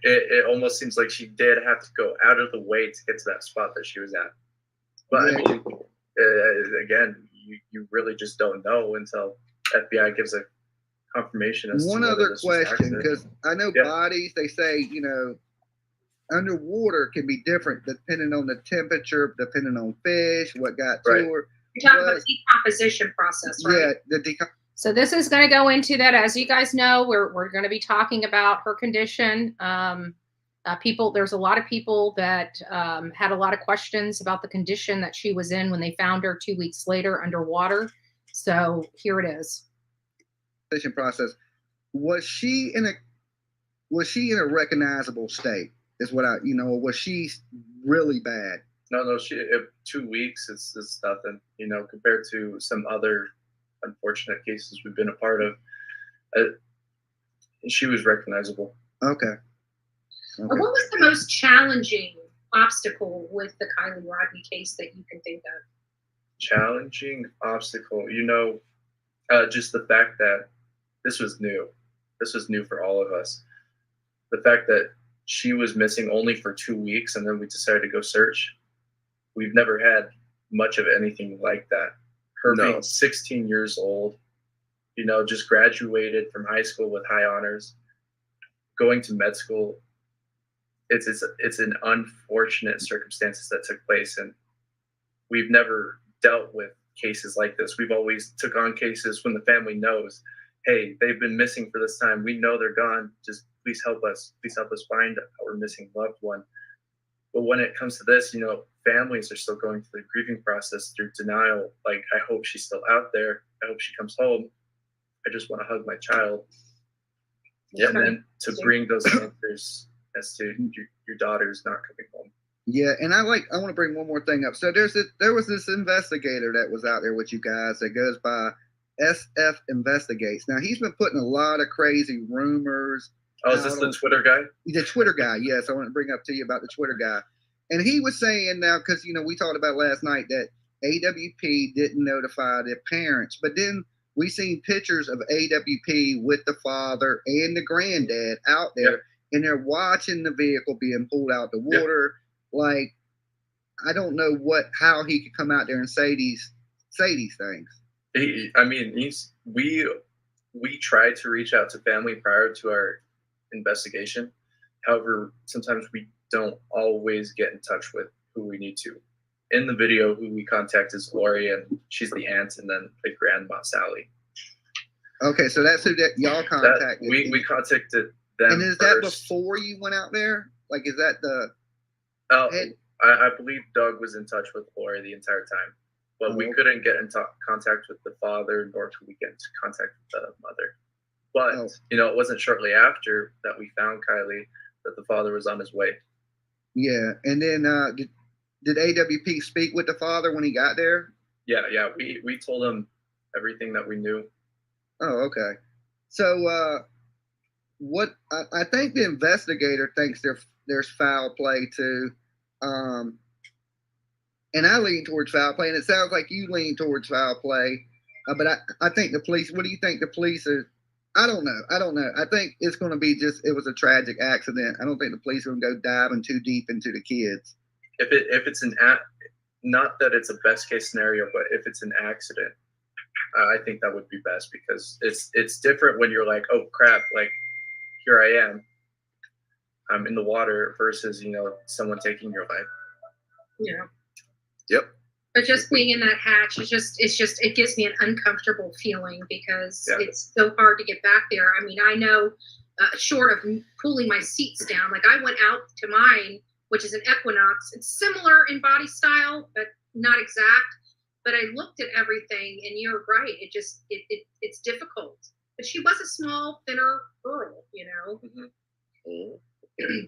It almost seems like she did have to go out of the way to get to that spot that she was at. But again, you really just don't know until FBI gives a confirmation.
One other question, because I know bodies, they say, underwater can be different depending on the temperature, depending on fish, what got to her.
You're talking about the decomposition process, right?
Yeah,
so this is going to go into that. As you guys know, we're going to be talking about her condition. There's a lot of people that had a lot of questions about the condition that she was in when they found her 2 weeks later underwater. So here it is.
Process. Was she in a recognizable state? Is what was she really bad?
No, 2 weeks is nothing, compared to some other unfortunate cases we've been a part of. She was recognizable.
Okay.
What was the most challenging obstacle with the Kiely Rodni case that you can think of?
Challenging obstacle, just the fact that this was new. This was new for all of us. The fact that she was missing only for 2 weeks and then we decided to go search. We've never had much of anything like that. Her being 16 years old, just graduated from high school with high honors, going to med school. It's an unfortunate circumstances that took place, and we've never dealt with cases like this. We've always took on cases when the family knows, hey, they've been missing for this time. We know they're gone. Just please help us. Please help us find our missing loved one. But when it comes to this, families are still going through the grieving process through denial. Like, I hope she's still out there. I hope she comes home. I just want to hug my child. And then to bring those answers as to your daughter's not coming home.
Yeah, and I want to bring one more thing up. So there was this investigator that was out there with you guys that goes by SF Investigates. Now, he's been putting a lot of crazy rumors.
Oh, is this the Twitter guy?
The Twitter guy, yes. I want to bring up to you about the Twitter guy. And he was saying now, because, we talked about last night that AWP didn't notify their parents. But then we seen pictures of AWP with the father and the granddad out there. And they're watching the vehicle being pulled out the water. Like, I don't know how he could come out there and say these things.
We tried to reach out to family prior to our investigation. However, sometimes we don't always get in touch with who we need to. In the video, who we contact is Lori, and she's the aunt, and then the grandma Sally.
Okay, so that's who that y'all contacted.
We contacted them.
And is that before you went out there? Like, is that the?
I believe Doug was in touch with Lori the entire time, but we couldn't get in contact with the father, nor could we get into contact with the mother. But,
Oh.
it wasn't shortly after that we found Kiely that the father was on his way.
Yeah. And then did AWP speak with the father when he got there?
Yeah. We told him everything that we knew.
Oh, okay. So what I think the investigator thinks there's foul play too. And I lean towards foul play, and it sounds like you lean towards foul play. But I think the police, what do you think the police are? I don't know. I think it's going to be it was a tragic accident. I don't think the police are going to go diving too deep into the kids.
If it's not that it's a best case scenario, but if it's an accident, I think that would be best, because it's different when you're like, oh crap, like here I am, I'm in the water, versus someone taking your life.
Yeah.
Yep.
But just being in that hatch it gives me an uncomfortable feeling, because it's so hard to get back there. I mean, I know, short of pulling my seats down, like I went out to mine, which is an Equinox. It's similar in body style, but not exact. But I looked at everything, and you're right. It's difficult. But she was a small, thinner girl,
Mm-hmm.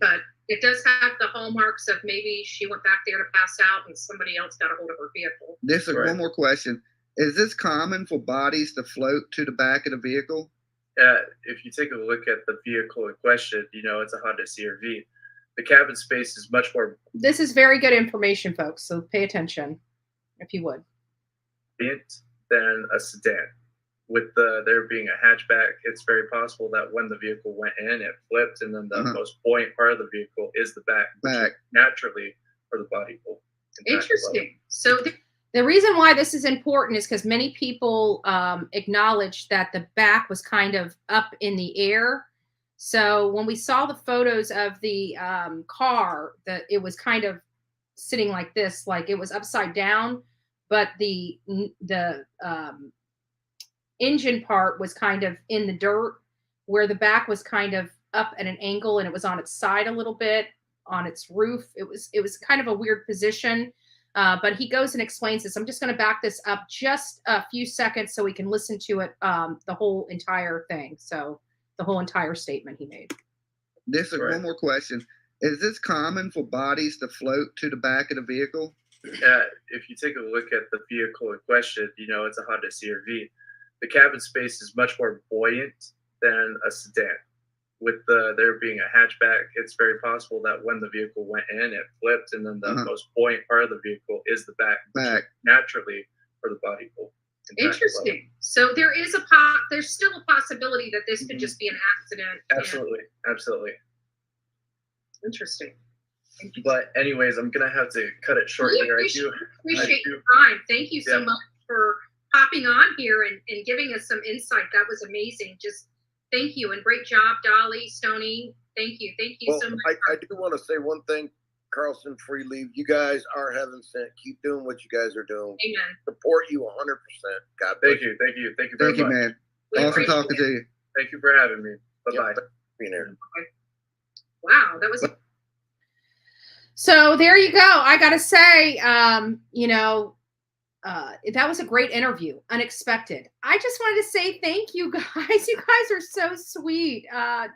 But it does have the hallmarks of maybe she went back there to pass out and somebody else got a hold of her vehicle.
This is one more question. Is this common for bodies to float to the back of the vehicle?
If you take a look at the vehicle in question, it's a Honda CR-V. The cabin space is much more
This is very good information, folks, so pay attention, if you would.
buoyant than a sedan. With there being a hatchback, it's very possible that when the vehicle went in, it flipped, and then the most buoyant part of the vehicle is the back. Naturally, for the body will.
Interesting. So the reason why this is important is because many people acknowledge that the back was kind of up in the air. So when we saw the photos of the car, that it was kind of sitting like this, like it was upside down, but the engine part was kind of in the dirt, where the back was kind of up at an angle, and it was on its side a little bit on its roof. It was kind of a weird position, but he goes and explains this. I'm just going to back this up just a few seconds so we can listen to it, the whole entire thing. So the whole entire statement he made.
This is one more question. Is this common for bodies to float to the back of the vehicle?
If you take a look at the vehicle in question, it's a Honda CR-V. The cabin space is much more buoyant than a sedan. With there being a hatchback, it's very possible that when the vehicle went in, it flipped, and then the most buoyant part of the vehicle is the back. Naturally, for the body will.
Interesting. So there's still a possibility that this could just be an accident.
Absolutely.
Interesting.
But anyways, I'm gonna have to cut it short here. I appreciate
your time. Thank you so much for hopping on here and giving us some insight. That was amazing. Just thank you, and great job, Dolly, Stoney. Thank you so much.
I do want to say one thing, Carlson, before you leave. You guys are heaven sent. Keep doing what you guys are doing.
Amen.
Support you 100%. God bless you.
Thank you very much.
Man. Awesome talking to you.
Thank you for having me. Bye-bye.
Being here.
Wow, that was. So there you go. I gotta say, that was a great interview. Unexpected. I just wanted to say thank you guys. You guys are so sweet. I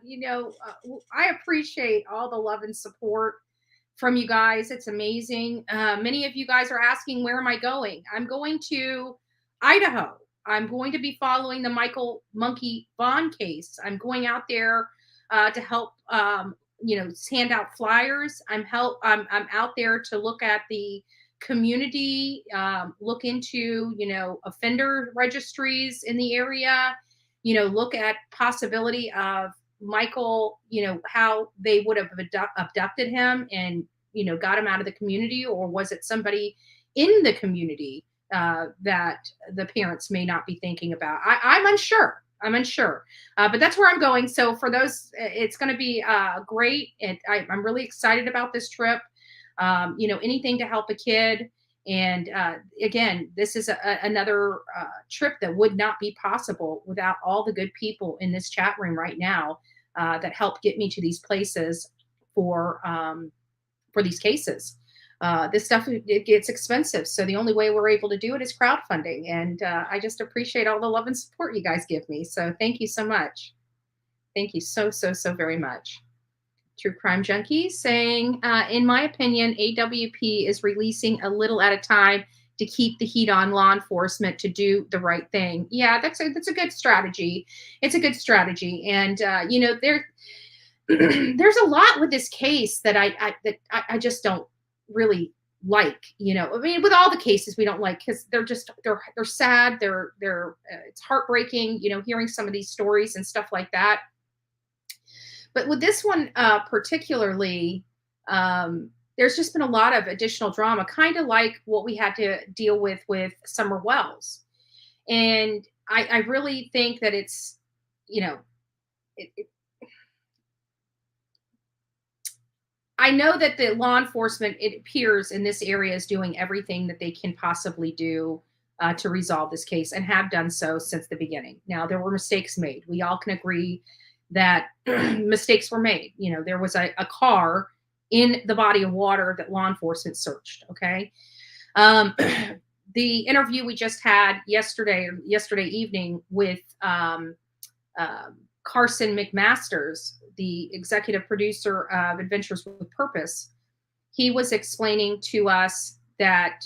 appreciate all the love and support from you guys. It's amazing. Many of you guys are asking, where am I going? I'm going to Idaho. I'm going to be following the Michael Monkey Vaughn case. I'm going out there to help, hand out flyers. I'm out there to look at the community, look into, offender registries in the area, look at possibility of Michael, how they would have abducted him and, got him out of the community, or was it somebody in the community that the parents may not be thinking about? I'm unsure. But that's where I'm going. So for those, it's going to be great. And I'm really excited about this trip. Anything to help a kid. And again, this is another trip that would not be possible without all the good people in this chat room right now that help get me to these places for these cases. this stuff, it gets expensive. So the only way we're able to do it is crowdfunding. And I just appreciate all the love and support you guys give me. So thank you so much. Thank you so very much. True Crime Junkie saying, in my opinion, AWP is releasing a little at a time to keep the heat on law enforcement to do the right thing. Yeah, that's a good strategy. It's a good strategy. And, there's a lot with this case that I just don't really like, I mean, with all the cases we don't like, because they're sad. It's heartbreaking, hearing some of these stories and stuff like that. But with this one particularly, there's just been a lot of additional drama, kind of like what we had to deal with Summer Wells. And I really think that it's, I know that the law enforcement, it appears in this area, is doing everything that they can possibly do to resolve this case, and have done so since the beginning. Now, there were mistakes made. We all can agree that mistakes were made. There was a car in the body of water that law enforcement searched. Okay. The interview we just had yesterday evening with Carson McMasters, the executive producer of Adventures with Purpose, he was explaining to us that,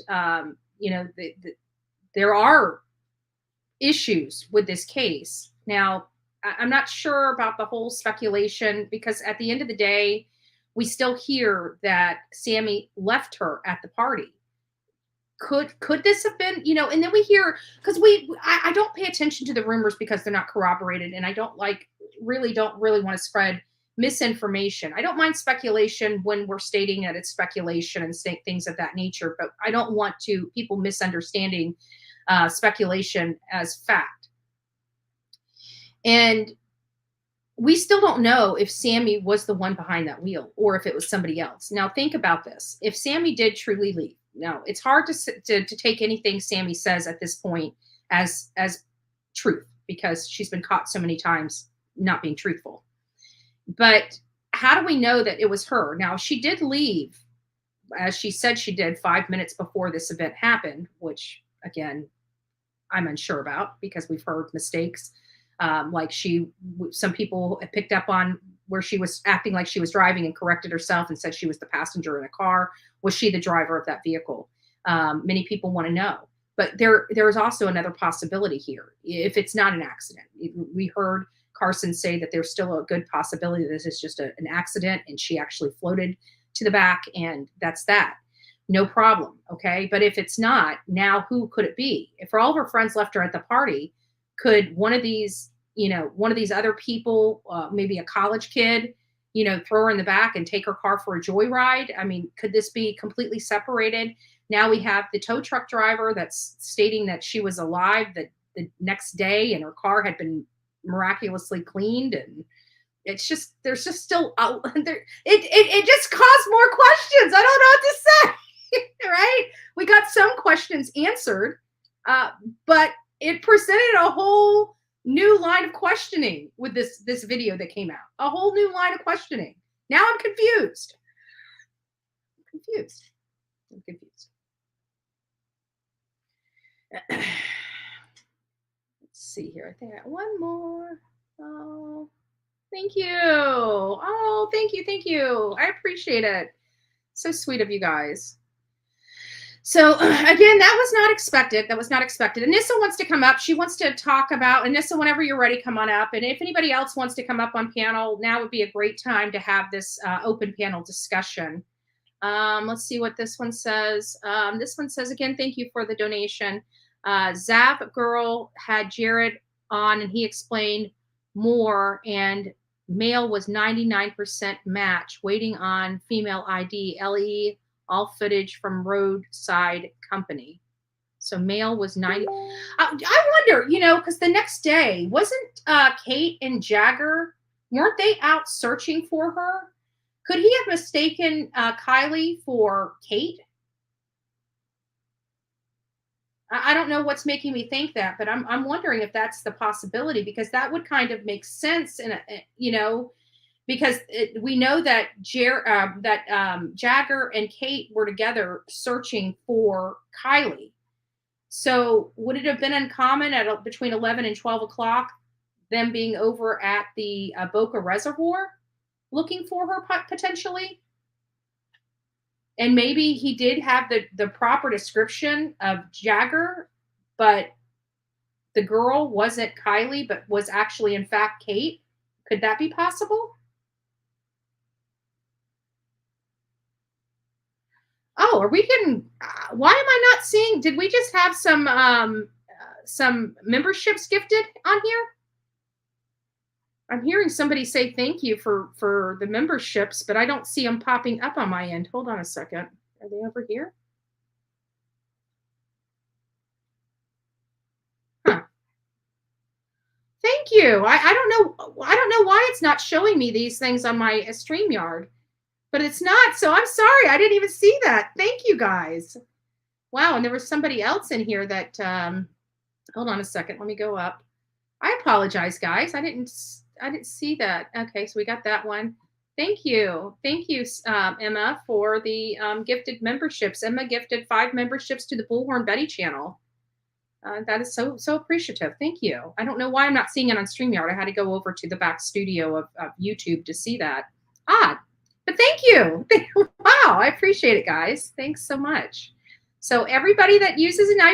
there are issues with this case. Now, I'm not sure about the whole speculation, because at the end of the day, we still hear that Sammy left her at the party. Could this have been, and then we hear, because I don't pay attention to the rumors because they're not corroborated, and I don't really want to spread misinformation. I don't mind speculation when we're stating that it's speculation and say things of that nature, but I don't want people misunderstanding speculation as fact. And we still don't know if Sammy was the one behind that wheel or if it was somebody else. Now, think about this. If Sammy did truly leave, now it's hard to take anything Sammy says at this point as truth, because she's been caught so many times not being truthful. But how do we know that it was her? Now, she did leave, as she said she did, 5 minutes before this event happened, which, again, I'm unsure about, because we've heard mistakes. Some people have picked up on where she was acting like she was driving and corrected herself and said she was the passenger in a car. Was she the driver of that vehicle? Many people want to know. But there is also another possibility here. If it's not an accident, we heard Carson say that there's still a good possibility that this is just an accident and she actually floated to the back, and that's that. No problem. Okay. But if it's not, now who could it be? If all of her friends left her at the party, could one of these other people, maybe a college kid, throw her in the back and take her car for a joyride? I mean, could this be completely separated? Now we have the tow truck driver that's stating that she was alive the next day and her car had been miraculously cleaned. And it's just, there's just still, it just caused more questions. I don't know what to say. Right? We got some questions answered, but it presented a whole new line of questioning with this video that came out. A whole new line of questioning. Now I'm confused. I'm confused. Let's see here. I think I got one more. Oh, thank you. Oh, thank you. I appreciate it. So sweet of you guys. So again, that was not expected. Anissa wants to come up. She wants to talk about, Anissa, whenever you're ready, come on up. And if anybody else wants to come up on panel, now would be a great time to have this open panel discussion. Let's see what this one says. This one says, again, thank you for the donation. Zap Girl had Jared on and he explained more, and male was 99% match, waiting on female ID, LE, all footage from roadside company. So male was 90. I wonder, because the next day, wasn't Kate and Jagger, weren't they out searching for her? Could he have mistaken Kiely for Kate? I don't know what's making me think that, but I'm wondering if that's the possibility, because that would kind of make sense, because we know that Jagger and Kate were together searching for Kiely. So would it have been uncommon at between 11 and 12 o'clock, them being over at the Boca Reservoir looking for her potentially? And maybe he did have the proper description of Jagger, but the girl wasn't Kiely, but was actually, in fact, Kate. Could that be possible? Oh, are we getting? Why am I not seeing? Did we just have some memberships gifted on here? I'm hearing somebody say thank you for the memberships, but I don't see them popping up on my end. Hold on a second. Are they over here? Huh. Thank you. I don't know why it's not showing me these things on my StreamYard, but it's not. So I'm sorry. I didn't even see that. Thank you guys. Wow. And there was somebody else in here that, hold on a second. Let me go up. I apologize, guys. I didn't see that. Okay. So we got that one. Thank you. Thank you, Emma, for the gifted memberships. Emma gifted 5 memberships to the Bullhorn Betty channel. That is so appreciative. Thank you. I don't know why I'm not seeing it on StreamYard. I had to go over to the back studio of YouTube to see that. Odd. But thank you. Wow, I appreciate it, guys. Thanks so much. So everybody that uses it now,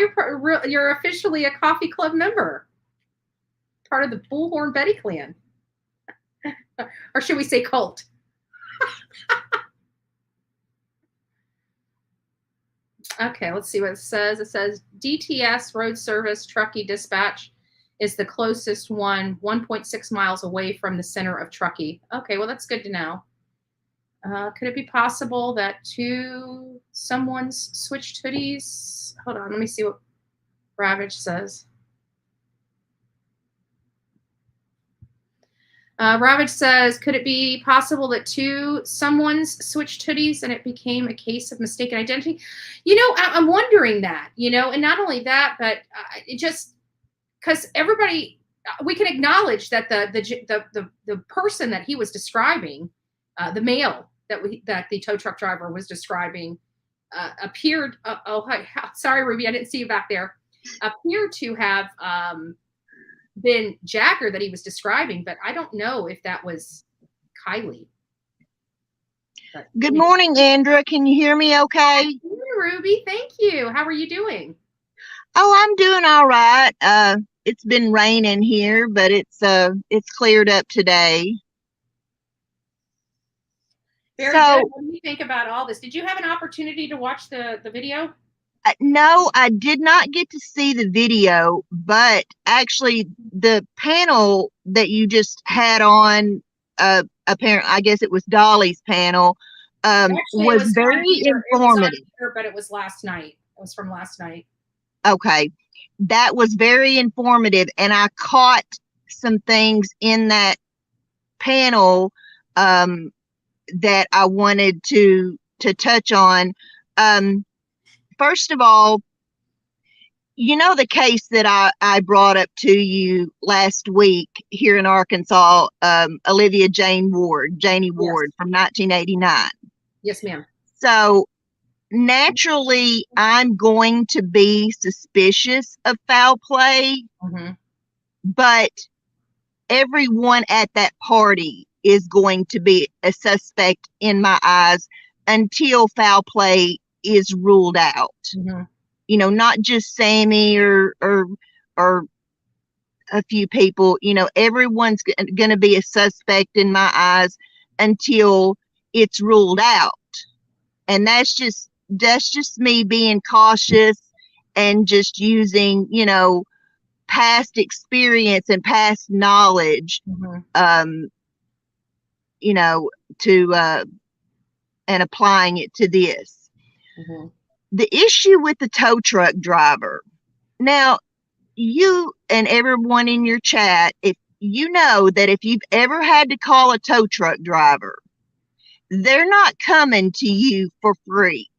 you're officially a coffee club member, part of the Bullhorn Betty clan, or should we say cult? Okay, let's see what it says. It says DTS Road Service Truckee Dispatch is the closest one, 1.6 miles away from the center of Truckee. Okay, well, that's good to know. Could it be possible that someone's switched hoodies? Hold on, let me see what Ravage says. Ravage says, could it be possible that someone's switched hoodies and it became a case of mistaken identity? I'm wondering that, and not only that, but it just, because everybody, we can acknowledge that the person that he was describing, the male that the tow truck driver was describing, appeared, sorry, Ruby, I didn't see you back there, appeared to have been Jagger that he was describing, but I don't know if that was Kiely.
Good morning, Andra. Can you hear me okay?
Hey, Ruby, thank you. How are you doing?
Oh, I'm doing all right. It's been raining here, but it's cleared up today.
Very good. What do you think about all this? Did you have an opportunity to watch the video?
No, I did not get to see the video, but actually the panel that you just had on, apparently, I guess it was Dolly's panel, was very informative.
But it was last night. It was from last night.
Okay. That was very informative, and I caught some things in that panel that I wanted to touch on. First of all, the case that I brought up to you last week here in Arkansas, Olivia Janie Ward from 1989.
Yes, ma'am.
So naturally, I'm going to be suspicious of foul play, but everyone at that party is going to be a suspect in my eyes until foul play is ruled out. Not just Sammy or a few people. Everyone's going to be a suspect in my eyes until it's ruled out, and that's just me being cautious and just using past experience and past knowledge to and applying it to this. The issue with the tow truck driver. Now, you and everyone in your chat, if you know that if you've ever had to call a tow truck driver, they're not coming to you for free.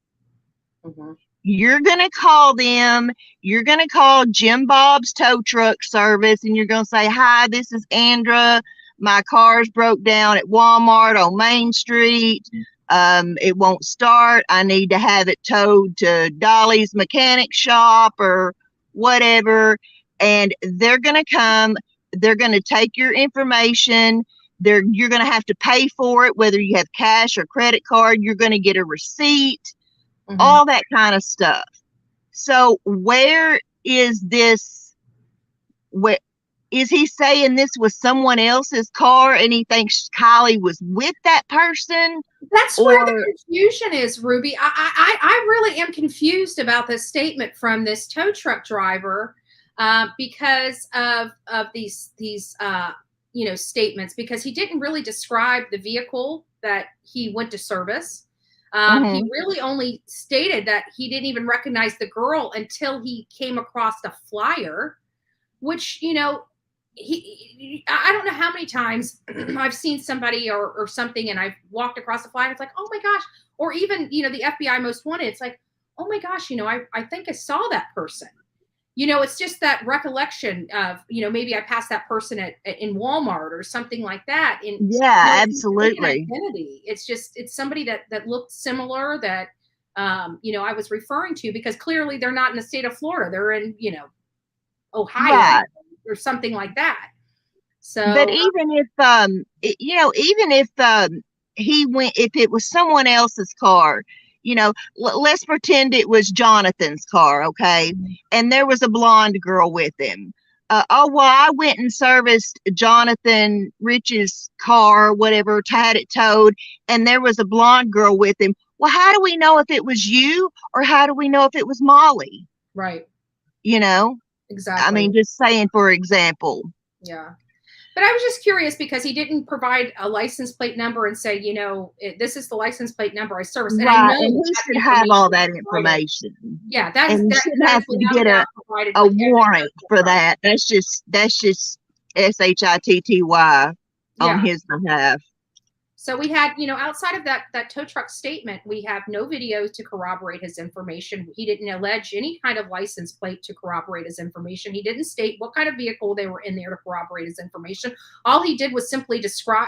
You're going to call them. You're going to call Jim Bob's tow truck service, and you're going to say, hi, this is Andra. my car's broke down at Walmart on Main Street. It won't start. I need to have it towed to Dolly's mechanic shop or whatever. And they're going to come. They're going to take your information. You're going to have to pay for it, whether you have cash or credit card. You're going to get a receipt, all that kind of stuff. So where is this? Where is he saying this was someone else's car and he thinks Kiely was with that person?
That's where the confusion is, Ruby. I really am confused about this statement from this tow truck driver because of these statements, because he didn't really describe the vehicle that he went to service. He really only stated that he didn't even recognize the girl until he came across the flyer, which, I don't know how many times I've seen somebody or something and I've walked across the flyer. It's like, oh my gosh. Or even, the FBI Most Wanted. It's like, oh my gosh, I think I saw that person. It's just that recollection of, maybe I passed that person in Walmart or something like that. And
absolutely.
Identity. It's somebody that looked similar that, I was referring to, because clearly they're not in the state of Florida. They're in, Ohio or something like that. So,
but even if if it was someone else's car, let's pretend it was Jonathan's car, okay? And there was a blonde girl with him. I went and serviced Jonathan Rich's car, whatever, had it towed, and there was a blonde girl with him. Well, how do we know if it was you, or how do we know if it was Molly?
Right.
Exactly. I mean, just saying, for example.
Yeah. But I was just curious because he didn't provide a license plate number and say, this is the license plate number I serviced. And I know
and he should have all that information.
Yeah,
and he should have to get a warrant for that. That's just SHITTY on his behalf.
So we had, outside of that tow truck statement, we have no videos to corroborate his information. He didn't allege any kind of license plate to corroborate his information. He didn't state what kind of vehicle they were in there to corroborate his information. All he did was simply describe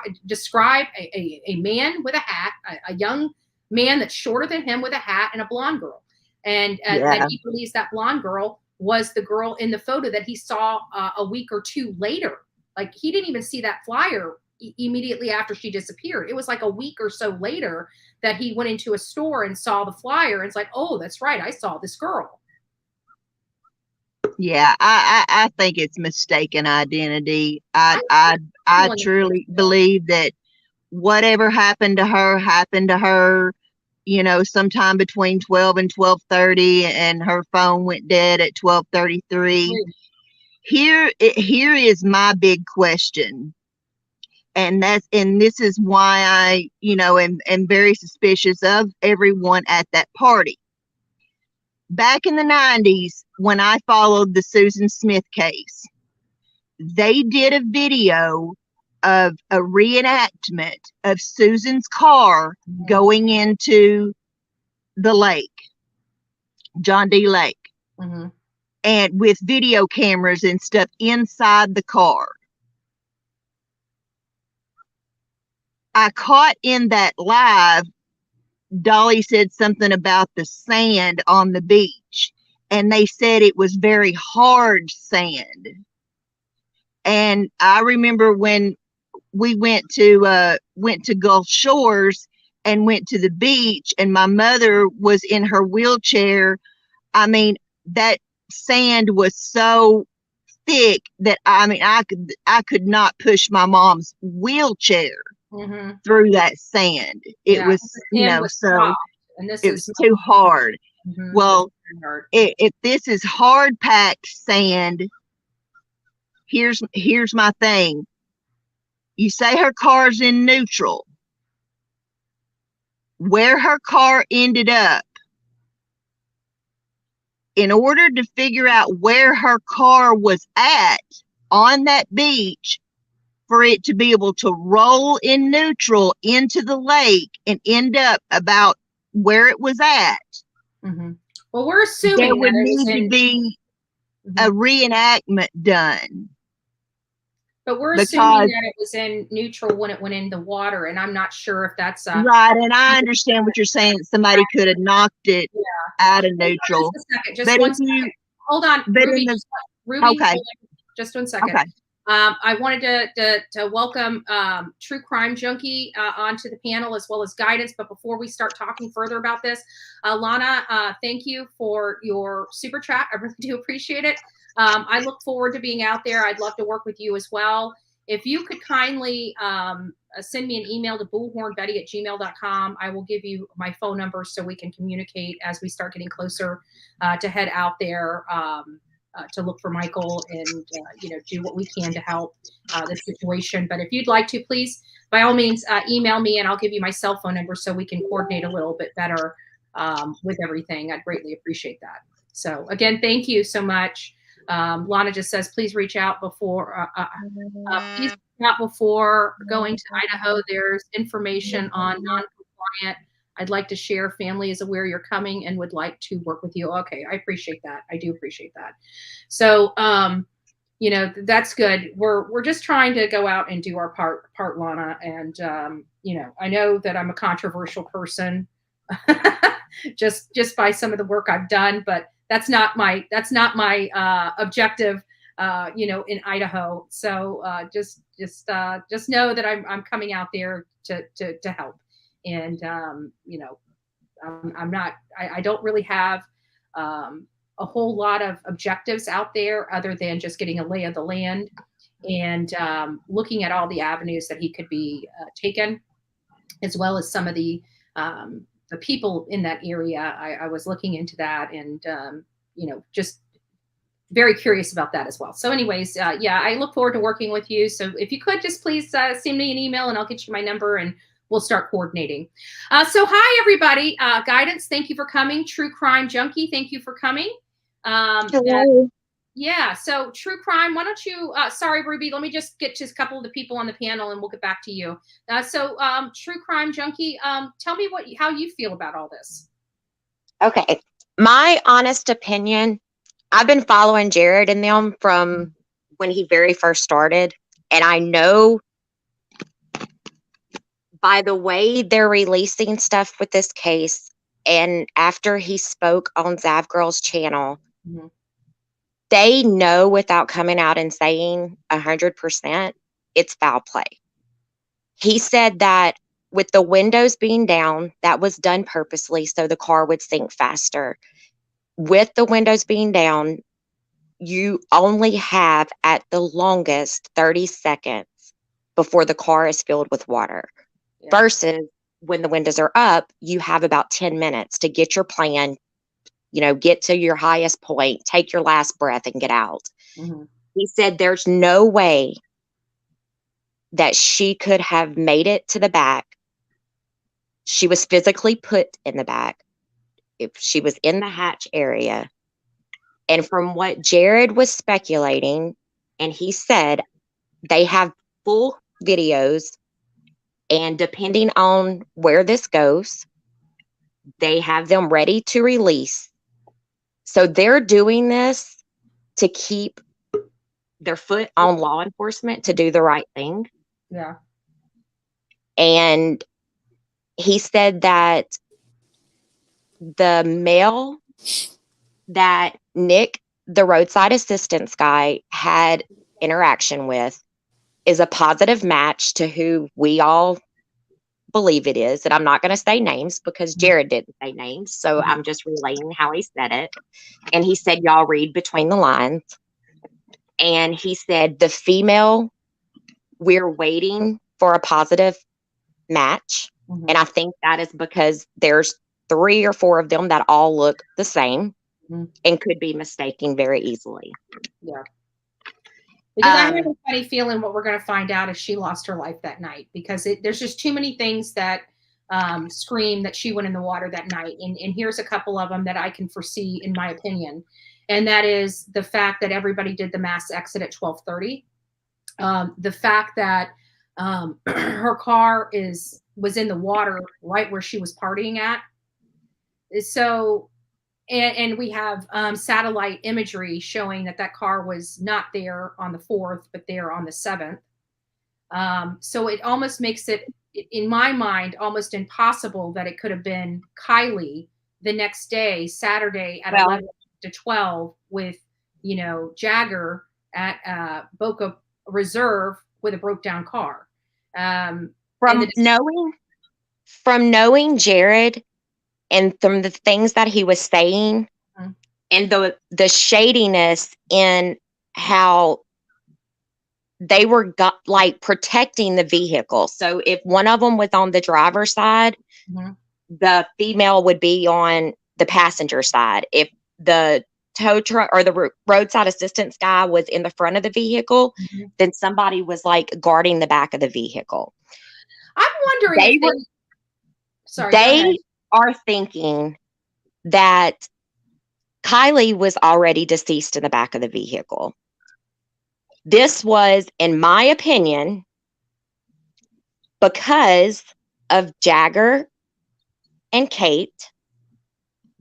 a man with a hat, a young man that's shorter than him with a hat, and a blonde girl. And that he believes that blonde girl was the girl in the photo that he saw a week or two later. Like, he didn't even see that flyer immediately after she disappeared. It was like a week or so later that he went into a store and saw the flyer, and it's like, oh, that's right, I saw this girl.
Yeah, I think it's mistaken identity. I truly believe that whatever happened to her, sometime between 12 and 12:30, and her phone went dead at 12:33. Here is my big question. And this is why I, am very suspicious of everyone at that party. Back in the 90s, when I followed the Susan Smith case, they did a video of a reenactment of Susan's car going into the lake, John D. Lake, and with video cameras and stuff inside the car. I caught in that live, Dolly said something about the sand on the beach, and they said it was very hard sand. And I remember when we went to Gulf Shores and went to the beach, and my mother was in her wheelchair. I mean, that sand was so thick that I could not push my mom's wheelchair through that sand. It was, so it was too hard. Well, if this is hard packed sand, here's my thing. You say her car's in neutral. Where her car ended up, in order to figure out where her car was at on that beach, for it to be able to roll in neutral into the lake and end up about where it was at.
Well, we're assuming
there would need to be a reenactment done.
But we're assuming
because
that it was in neutral when it went in the water, and I'm not sure if that's
right, and I understand what you're saying. Somebody could have knocked it out of neutral.
Just a second. Just
But
one
if
second.
you,
Hold on,
but
Ruby.
in the,
Ruby,
okay,
hold on. Just 1 second.
okay.
I wanted to welcome True Crime Junkie onto the panel as well as guidance. But before we start talking further about this, Lana, thank you for your super chat. I really do appreciate it. I look forward to being out there. I'd love to work with you as well. If you could kindly send me an email to bullhornbetty@gmail.com, I will give you my phone number so we can communicate as we start getting closer to head out there. To look for Michael and do what we can to help the situation. But if you'd like to, please, by all means, email me and I'll give you my cell phone number so we can coordinate a little bit better with everything. I'd greatly appreciate that. So again, thank you so much. Lana just says, please reach out before going to Idaho. There's information on non-compliant. I'd like to share. Family is aware you're coming and would like to work with you. Okay, I appreciate that. I do appreciate that. So, that's good. We're just trying to go out and do our part, Lana. And I know that I'm a controversial person, just by some of the work I've done, but that's not my objective. In Idaho. So just know that I'm coming out there to help. And, I don't really have a whole lot of objectives out there other than just getting a lay of the land and looking at all the avenues that he could be taken, as well as some of the people in that area. I was looking into that and, just very curious about that as well. So anyways, I look forward to working with you. So if you could just please send me an email and I'll get you my number and we'll start coordinating. So hi, everybody. Guidance, thank you for coming. True Crime Junkie, thank you for coming.
Hello.
So True Crime, why don't you, sorry, Ruby, let me just get to a couple of the people on the panel and we'll get back to you. True Crime Junkie, tell me how you feel about all this.
Okay. My honest opinion, I've been following Jared and them from when he very first started. And I know by the way they're releasing stuff with this case, and after he spoke on Zav Girl's channel, they know without coming out and saying 100%, it's foul play. He said that with the windows being down, that was done purposely so the car would sink faster. With the windows being down, you only have at the longest 30 seconds before the car is filled with water. Yeah. Versus when the windows are up, you have about 10 minutes to get your plan, get to your highest point, take your last breath and get out. He said there's no way that she could have made it to the back. She was physically put in the back. If she was in the hatch area. And from what Jared was speculating, and he said they have full videos, and depending on where this goes, they have them ready to release. So they're doing this to keep their foot on law enforcement to do the right thing.
Yeah.
And he said that the male that Nick, the roadside assistance guy, had interaction with is a positive match to who we all believe it is. And I'm not going to say names because Jared didn't say names. So I'm just relaying how he said it. And he said, y'all read between the lines. And he said, the female, we're waiting for a positive match. And I think that is because there's 3 or 4 of them that all look the same and could be mistaken very easily.
Yeah. Because I have a funny feeling what we're going to find out is she lost her life that night, because there's just too many things that scream that she went in the water that night. And here's a couple of them that I can foresee, in my opinion. And that is the fact that everybody did the mass exit at 12:30. The fact that her car was in the water right where she was partying at. So, and we have satellite imagery showing that car was not there on the 4th, but there on the 7th. So it almost makes it, in my mind, almost impossible that it could have been Kiely the next day, Saturday at 11 to 12 with, Jagger at Boca Reserve with a broke down car.
From knowing Jared and from the things that he was saying, and the shadiness in how they were protecting the vehicle. So if one of them was on the driver's side, the female would be on the passenger side. If the tow truck or the roadside assistance guy was in the front of the vehicle, then somebody was guarding the back of the vehicle.
I'm wondering
they are thinking that Kiely was already deceased in the back of the vehicle. This was, in my opinion, because of Jagger and Kate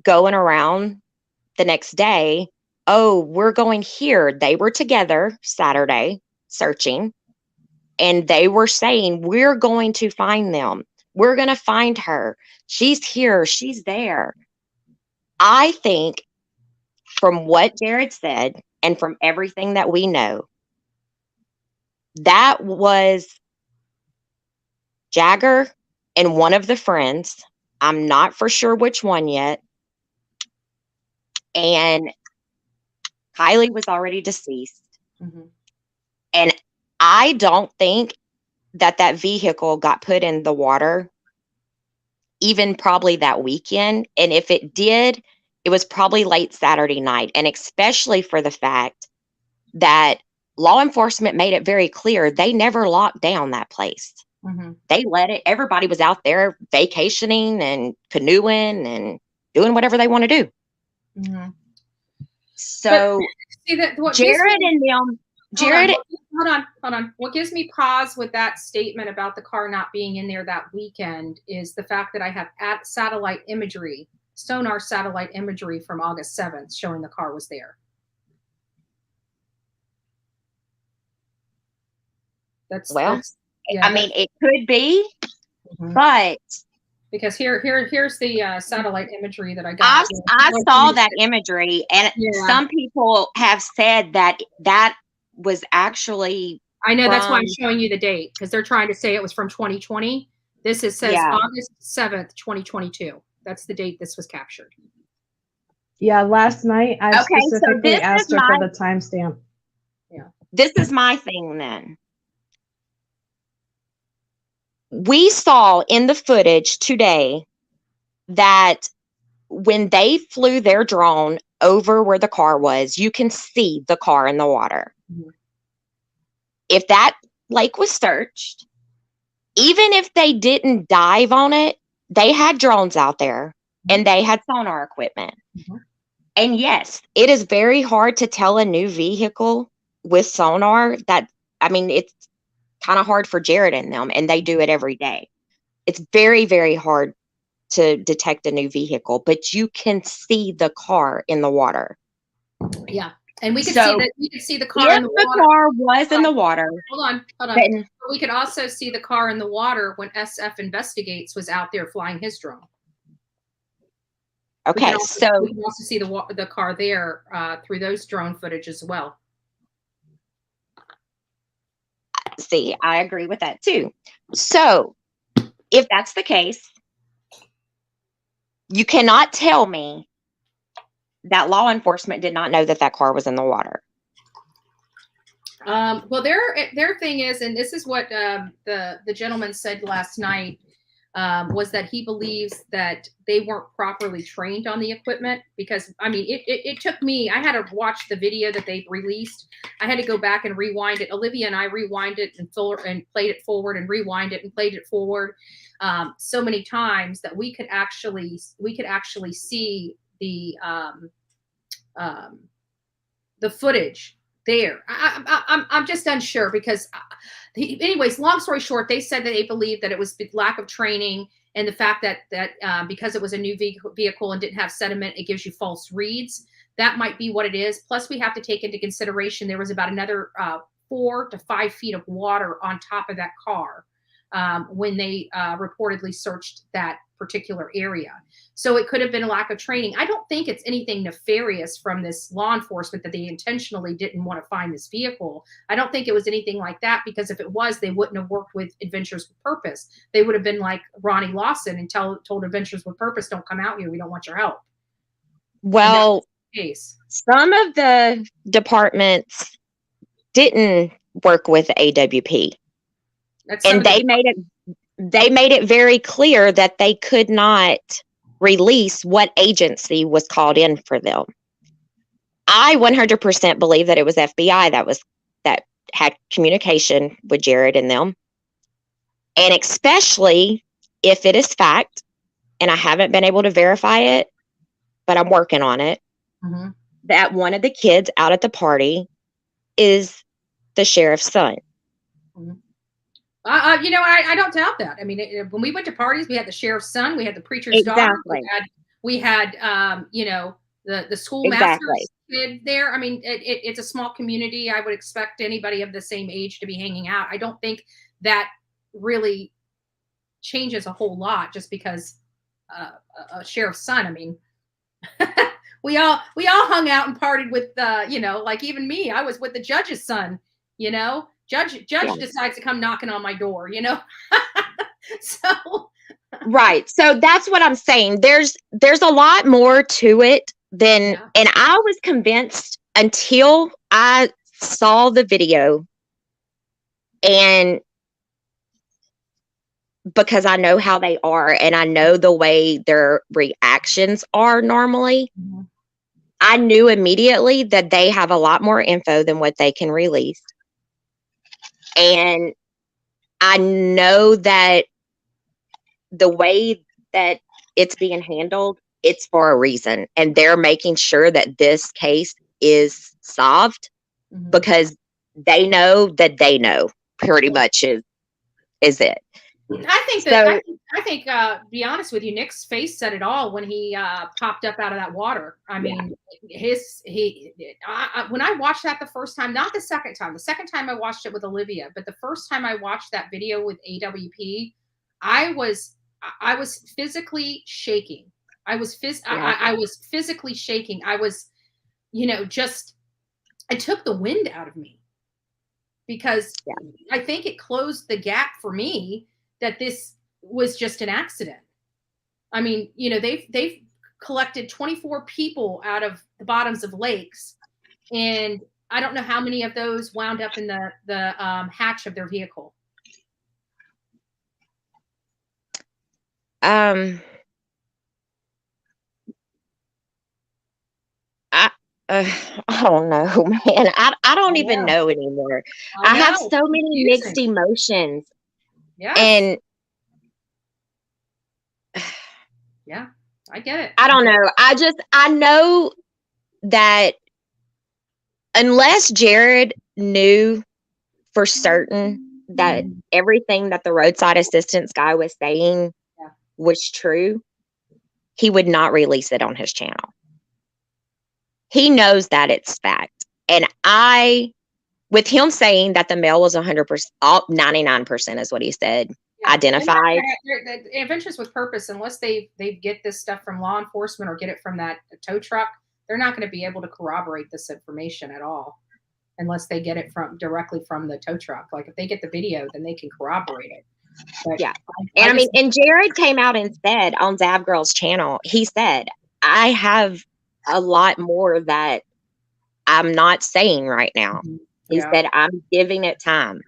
going around the next day. Oh, we're going here. They were together Saturday searching, and they were saying, we're going to find them. We're going to find her. She's here. She's there. I think from what Jared said and from everything that we know, that was Jagger and one of the friends. I'm not for sure which one yet. And Kiely was already deceased. And I don't think that vehicle got put in the water even probably that weekend. And if it did, it was probably late Saturday night. And especially for the fact that law enforcement made it very clear they never locked down that place. They let it. Everybody was out there vacationing and canoeing and doing whatever they want to do. So Jared and them. Jared,
hold on. What gives me pause with that statement about the car not being in there that weekend is the fact that I have satellite imagery, sonar satellite imagery from August 7th showing the car was there.
I mean, it could be, but
because here's the satellite imagery that I got.
I saw that imagery, and some people have said that was actually.
I know that's why I'm showing you the date, because they're trying to say it was from 2020. This says August 7th, 2022. That's the date this was captured.
Yeah, last night I specifically asked her for the timestamp.
Yeah,
this is my thing then. We saw in the footage today that when they flew their drone over where the car was, you can see the car in the water. If that lake was searched, even if they didn't dive on it, they had drones out there and they had sonar equipment. And yes, it is very hard to tell a new vehicle with sonar. It's kind of hard for Jared and them, and they do it every day. It's very, very hard to detect a new vehicle, but you can see the car in the water.
Yeah, and we could see that. We could see the car in the water.
The car was in the water.
Hold on. We could also see the car in the water when SF Investigates was out there flying his drone.
Okay,
we can also see the car there through those drone footage as well.
See, I agree with that too. So if that's the case, you cannot tell me that law enforcement did not know that car was in the water.
Well, their thing is, and this is what the gentleman said last night, was that he believes that they weren't properly trained on the equipment, because it took me, I had to watch the video that they released. I had to go back and rewind it. Olivia and I rewind it and played it forward and rewind it and played it forward so many times that we could actually see the footage there. I'm just unsure because anyways, long story short, they said that they believe that it was lack of training And the fact that because it was a new vehicle and didn't have sediment, it gives you false reads. That might be what it is. Plus, we have to take into consideration there was about another 4 to 5 feet of water on top of that car when they reportedly searched that particular area. So it could have been a lack of training. I don't think it's anything nefarious from this law enforcement that they intentionally didn't want to find this vehicle. I don't think it was anything like that, because if it was, they wouldn't have worked with Adventures with Purpose. They would have been like Ronnie Lawson and told Adventures with Purpose, don't come out here. We don't want your help.
Well, some of the departments didn't work with AWP. And they made it very clear that they could not release what agency was called in for them. I 100% believe that it was FBI that had communication with Jared and them. And especially if it is fact, and I haven't been able to verify it, but I'm working on it, that one of the kids out at the party is the sheriff's son.
I don't doubt that. I mean, when we went to parties, we had the sheriff's son, we had the preacher's daughter, we had the schoolmaster's kid there. I mean, it's a small community. I would expect anybody of the same age to be hanging out. I don't think that really changes a whole lot just because a sheriff's son. I mean, we all hung out and partied with like even me. I was with the judge's son. Judge decides to come knocking on my door, So
right. So that's what I'm saying. There's a lot more to it than, and I was convinced until I saw the video, and because I know how they are and I know the way their reactions are normally, I knew immediately that they have a lot more info than what they can release. And I know that the way that it's being handled, it's for a reason. And they're making sure that this case is solved because they know that they know pretty much is it.
I think to be honest with you, Nick's face said it all when he popped up out of that water. I mean, when I watched that the first time, not the second time. The second time I watched it with Olivia, but the first time I watched that video with AWP, I was physically shaking. I was physically shaking. I was, just it took the wind out of me because I think it closed the gap for me that this was just an accident. I mean, they've collected 24 people out of the bottoms of lakes, and I don't know how many of those wound up in the hatch of their vehicle.
I don't know, man. I don't even know anymore. I have so many mixed emotions.
Yeah.
And
yeah, I get it.
I don't know. I know that unless Jared knew for certain that everything that the roadside assistance guy was saying was true, he would not release it on his channel. He knows that it's fact. And with him saying that the mail was 100%, 99% is what he said, identified.
Adventures with Purpose, unless they get this stuff from law enforcement or get it from that tow truck, they're not going to be able to corroborate this information at all unless they get it directly from the tow truck. Like if they get the video, then they can corroborate it. But
and Jared came out and said on Zav Girl's channel, he said, I have a lot more that I'm not saying right now. He said, I'm giving it time.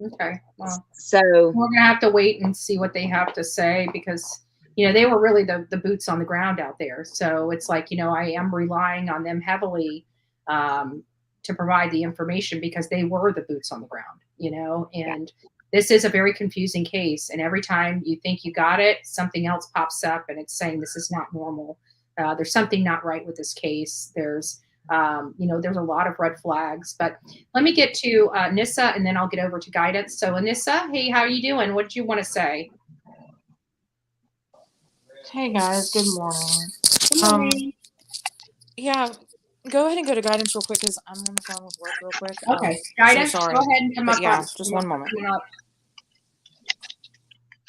Okay. Well,
so
we're going to have to wait and see what they have to say because, they were really the boots on the ground out there. So it's like, I am relying on them heavily to provide the information because they were the boots on the ground, and this is a very confusing case. And every time you think you got it, something else pops up and it's saying this is not normal. There's something not right with this case. There's there's a lot of red flags, but let me get to Nissa and then I'll get over to guidance. So Anissa, hey, how are you doing? What did you want to say?
Hey guys, good morning.
Good morning.
Yeah, go ahead and go to guidance real quick because I'm on the phone with work real quick.
Okay,
So
guidance.
sorry.
Go ahead and come
But
up.
yeah, just one moment.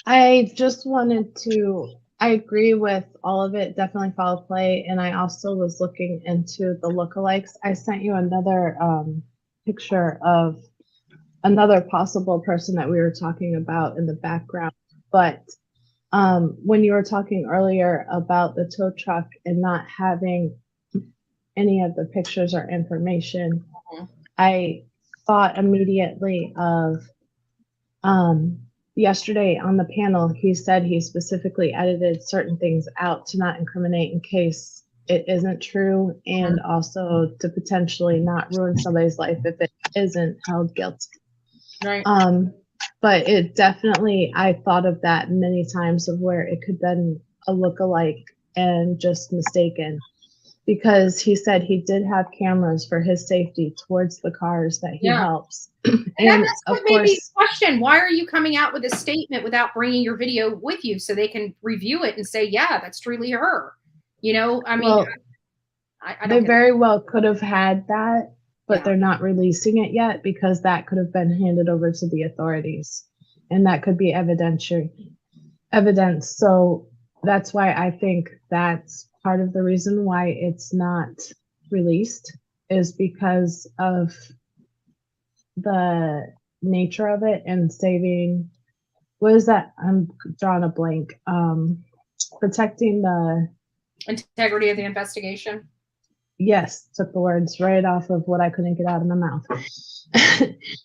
I just wanted to, I agree with all of it, definitely foul play. And I also was looking into the lookalikes. I sent you another picture of another possible person that we were talking about in the background. But when you were talking earlier about the tow truck and not having any of the pictures or information, I thought immediately of yesterday on the panel, he said he specifically edited certain things out to not incriminate in case it isn't true, and also to potentially not ruin somebody's life if it isn't held guilty.
Right.
But it definitely, I thought of that many times of where it could been a lookalike and just mistaken, because he said he did have cameras for his safety towards the cars that he helps.
And that's what made me question, why are you coming out with a statement without bringing your video with you so they can review it and say, yeah, that's truly her? You know, I mean, I
they
don't
very well could have had that, but they're not releasing it yet because that could have been handed over to the authorities, and that could be evidence. So that's why I think that's part of the reason why it's not released, is because of the nature of it and saving, what is that? I'm drawing a blank. Protecting the
integrity of the investigation.
Yes, took the words right off of what I couldn't get out of my mouth.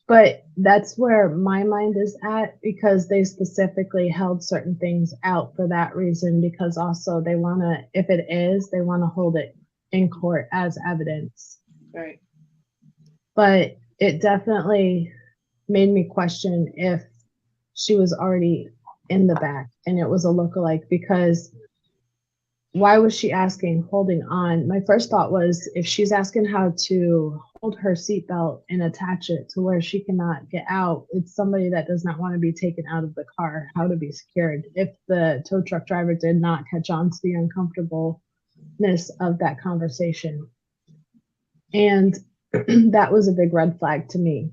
But that's where my mind is at, because they specifically held certain things out for that reason, because also they want to, if it is, they want to hold it in court as evidence.
Right.
But it definitely made me question if she was already in the back and it was a lookalike, because why was she asking holding on? My first thought was, if she's asking how to hold her seatbelt and attach it to where she cannot get out, it's somebody that does not want to be taken out of the car, how to be secured, if the tow truck driver did not catch on to the uncomfortableness of that conversation. And that was a big red flag to me.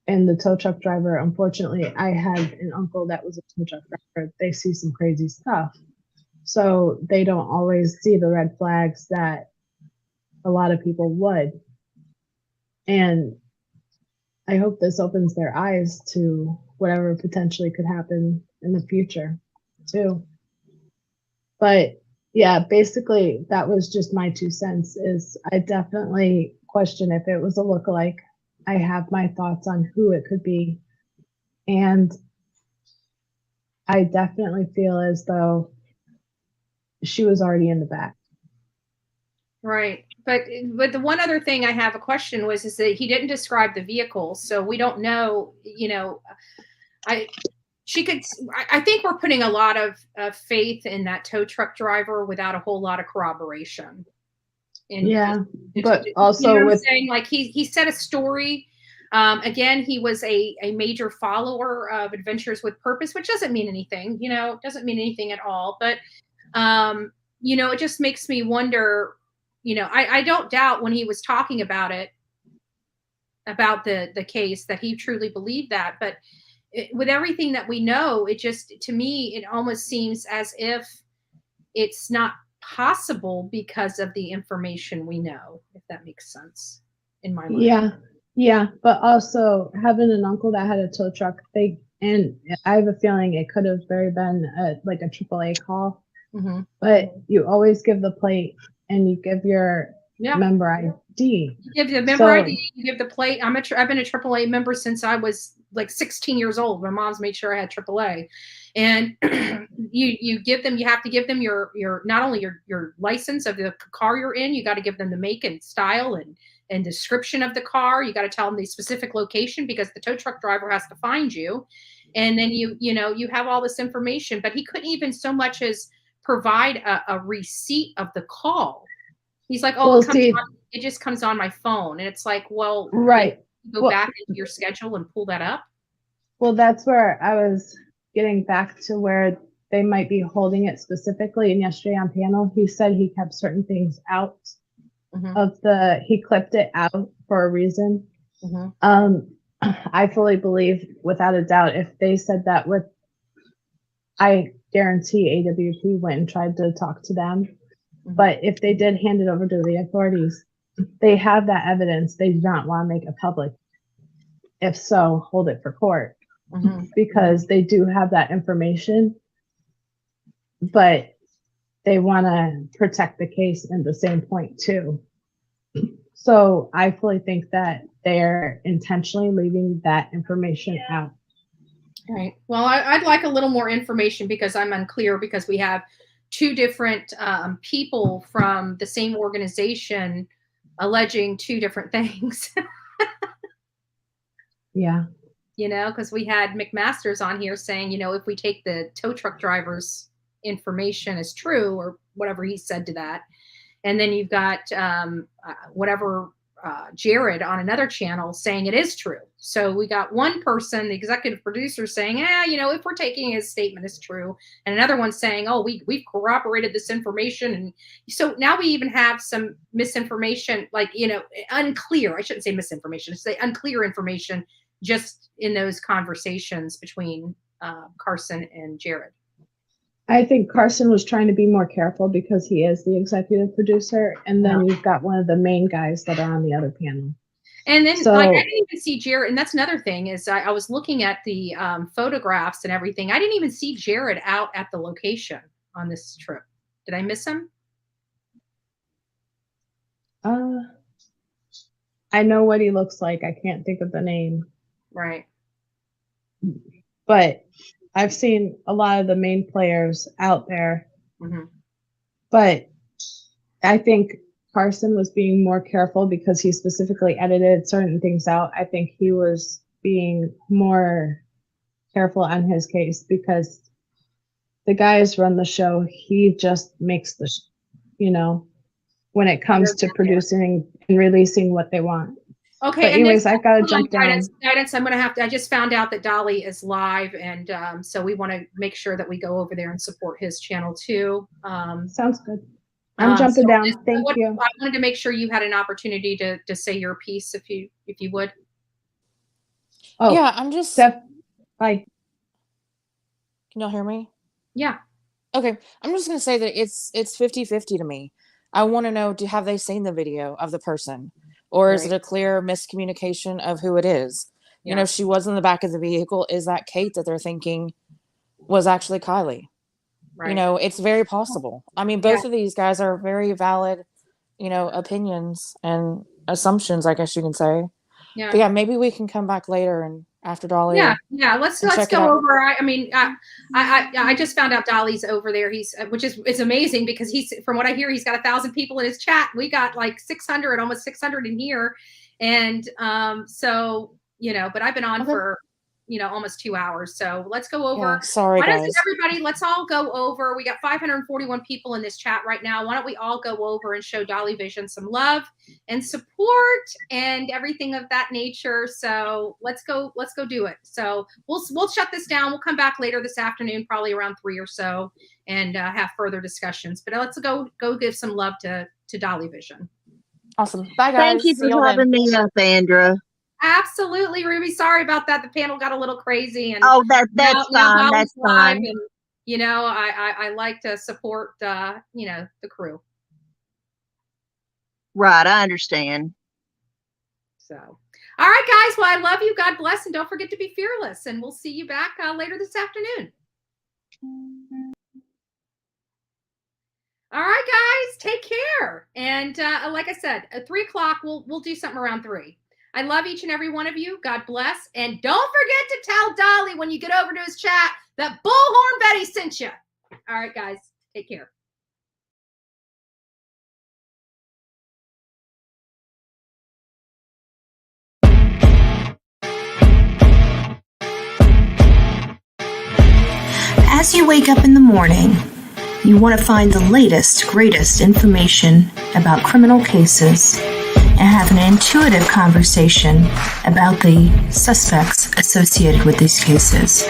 And the tow truck driver, unfortunately, I had an uncle that was a tow truck driver. They see some crazy stuff. So they don't always see the red flags that a lot of people would. And I hope this opens their eyes to whatever potentially could happen in the future too. But yeah, basically that was just my 2 cents. Is I definitely question if it was a lookalike. I have my thoughts on who it could be. And I definitely feel as though she was already in the back.
Right. But the one other thing I have a question was, is that he didn't describe the vehicle. So we don't know, you know, I think we're putting a lot of faith in that tow truck driver without a whole lot of corroboration. And
but also
you know
with
saying, like he said a story. Again, he was a major follower of Adventures with Purpose, which doesn't mean anything, you know, doesn't mean anything at all. But you know, it just makes me wonder, you know, I don't doubt when he was talking about it, about the case, that he truly believed that. But with everything that we know, it just, to me, it almost seems as if it's not possible because of the information we know, if that makes sense in my mind.
Yeah. But also having an uncle that had a tow truck, and I have a feeling it could have very been like a AAA call.
Mm-hmm.
But you always give the plate and you give your member ID.
You give the member ID, you give the plate. I've been a AAA member since I was like 16 years old. My mom's made sure I had AAA. And you give them, you have to give them your not only your license of the car you're in, you got to give them the make and style and description of the car. You got to tell them the specific location, because the tow truck driver has to find you. And then you have all this information, but he couldn't even so much as provide a receipt of the call. He's like, oh, it just comes on my phone. And it's like, well,
right.
Go back into your schedule and pull that up.
Well, that's where I was getting back to, where they might be holding it specifically. And yesterday on panel, he said he kept certain things out of he clipped it out for a reason. I fully believe, without a doubt, if they said that I guarantee AWP went and tried to talk to them. But if they did hand it over to the authorities, they have that evidence. They do not want to make it public. If so, hold it for court because they do have that information, but they want to protect the case in the same point too. So I fully think that they're intentionally leaving that information out.
Right. Well, I'd like a little more information because I'm unclear because we have two different people from the same organization alleging two different things.
Yeah.
You know, because we had McMaster's on here saying, you know, if we take the tow truck driver's information as true or whatever he said to that. And then you've got Jared on another channel saying it is true. So we got one person, the executive producer, saying, you know, if we're taking his statement as true, and another one saying, oh, we've corroborated this information. And so now we even have some misinformation, like, you know, unclear, I shouldn't say misinformation, I say unclear information just in those conversations between Carson and Jared.
I think Carson was trying to be more careful because he is the executive producer. And then you've got one of the main guys that are on the other panel.
And then like, I didn't even see Jared. And that's another thing is I was looking at the photographs and everything. I didn't even see Jared out at the location on this trip. Did I miss him?
I know what he looks like. I can't think of the name.
Right.
But I've seen a lot of the main players out there, but I think Carson was being more careful because he specifically edited certain things out. I think he was being more careful on his case because the guys run the show. He just makes the, you know, when it comes to producing and releasing what they want.
Okay.
But anyways, I've got to jump down.
Guidance. I'm going to have to, I just found out that Dolly is live. And so we want to make sure that we go over there and support his channel too.
Sounds good. I'm jumping down. Thank you.
I wanted to make sure you had an opportunity to say your piece if you would.
Oh, yeah. I'm just.
Bye.
Can y'all hear me?
Yeah.
Okay. I'm just going to say that it's 50-50 to me. I want to know, have they seen the video of the person? Or is it a clear miscommunication of who it is? Yeah. You know, she was in the back of the vehicle. Is that Kate that they're thinking was actually Kiely? Right. You know, it's very possible. I mean, both of these guys are very valid, you know, opinions and assumptions, I guess you can say. Yeah. But yeah, maybe we can come back later and after Dolly.
Yeah. Let's go over. I mean, I just found out Dolly's over there. It's amazing because from what I hear, he's got 1,000 people in his chat. We got like 600, almost 600 in here, and so you know. But I've been on for almost 2 hours. So let's go over.
Yeah, sorry, guys.
Everybody, let's all go over. We got 541 people in this chat right now. Why don't we all go over and show Dolly Vision some love and support and everything of that nature. So let's go do it. So we'll shut this down. We'll come back later this afternoon, probably around 3 or so, and have further discussions. But let's go give some love to Dolly Vision.
Awesome. Bye, guys.
Thank you for having me up, Andra.
Absolutely, Ruby. Sorry about that. The panel got a little crazy, and
that's fine. That's fine.
And, you know, I like to support the crew.
Right, I understand.
So, all right, guys. Well, I love you. God bless, and don't forget to be fearless. And we'll see you back later this afternoon. All right, guys. Take care. And like I said, at 3 o'clock, we'll do something around 3. I love each and every one of you. God bless. And don't forget to tell Dolly when you get over to his chat that Bullhorn Betty sent you. All right, guys. Take care.
As you wake up in the morning, you want to find the latest, greatest information about criminal cases and have an intuitive conversation about the suspects associated with these cases.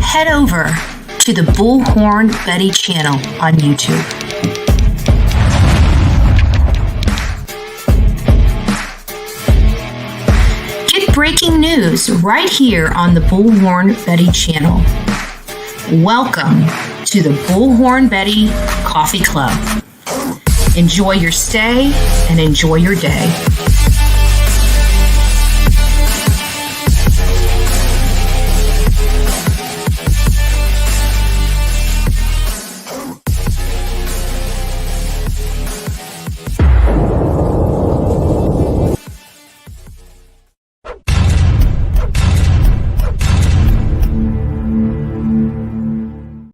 head over to the Bullhorn Betty channel on YouTube. Get breaking news right here on the Bullhorn Betty channel. Welcome to the Bullhorn Betty Coffee Club. Enjoy your stay and enjoy your day.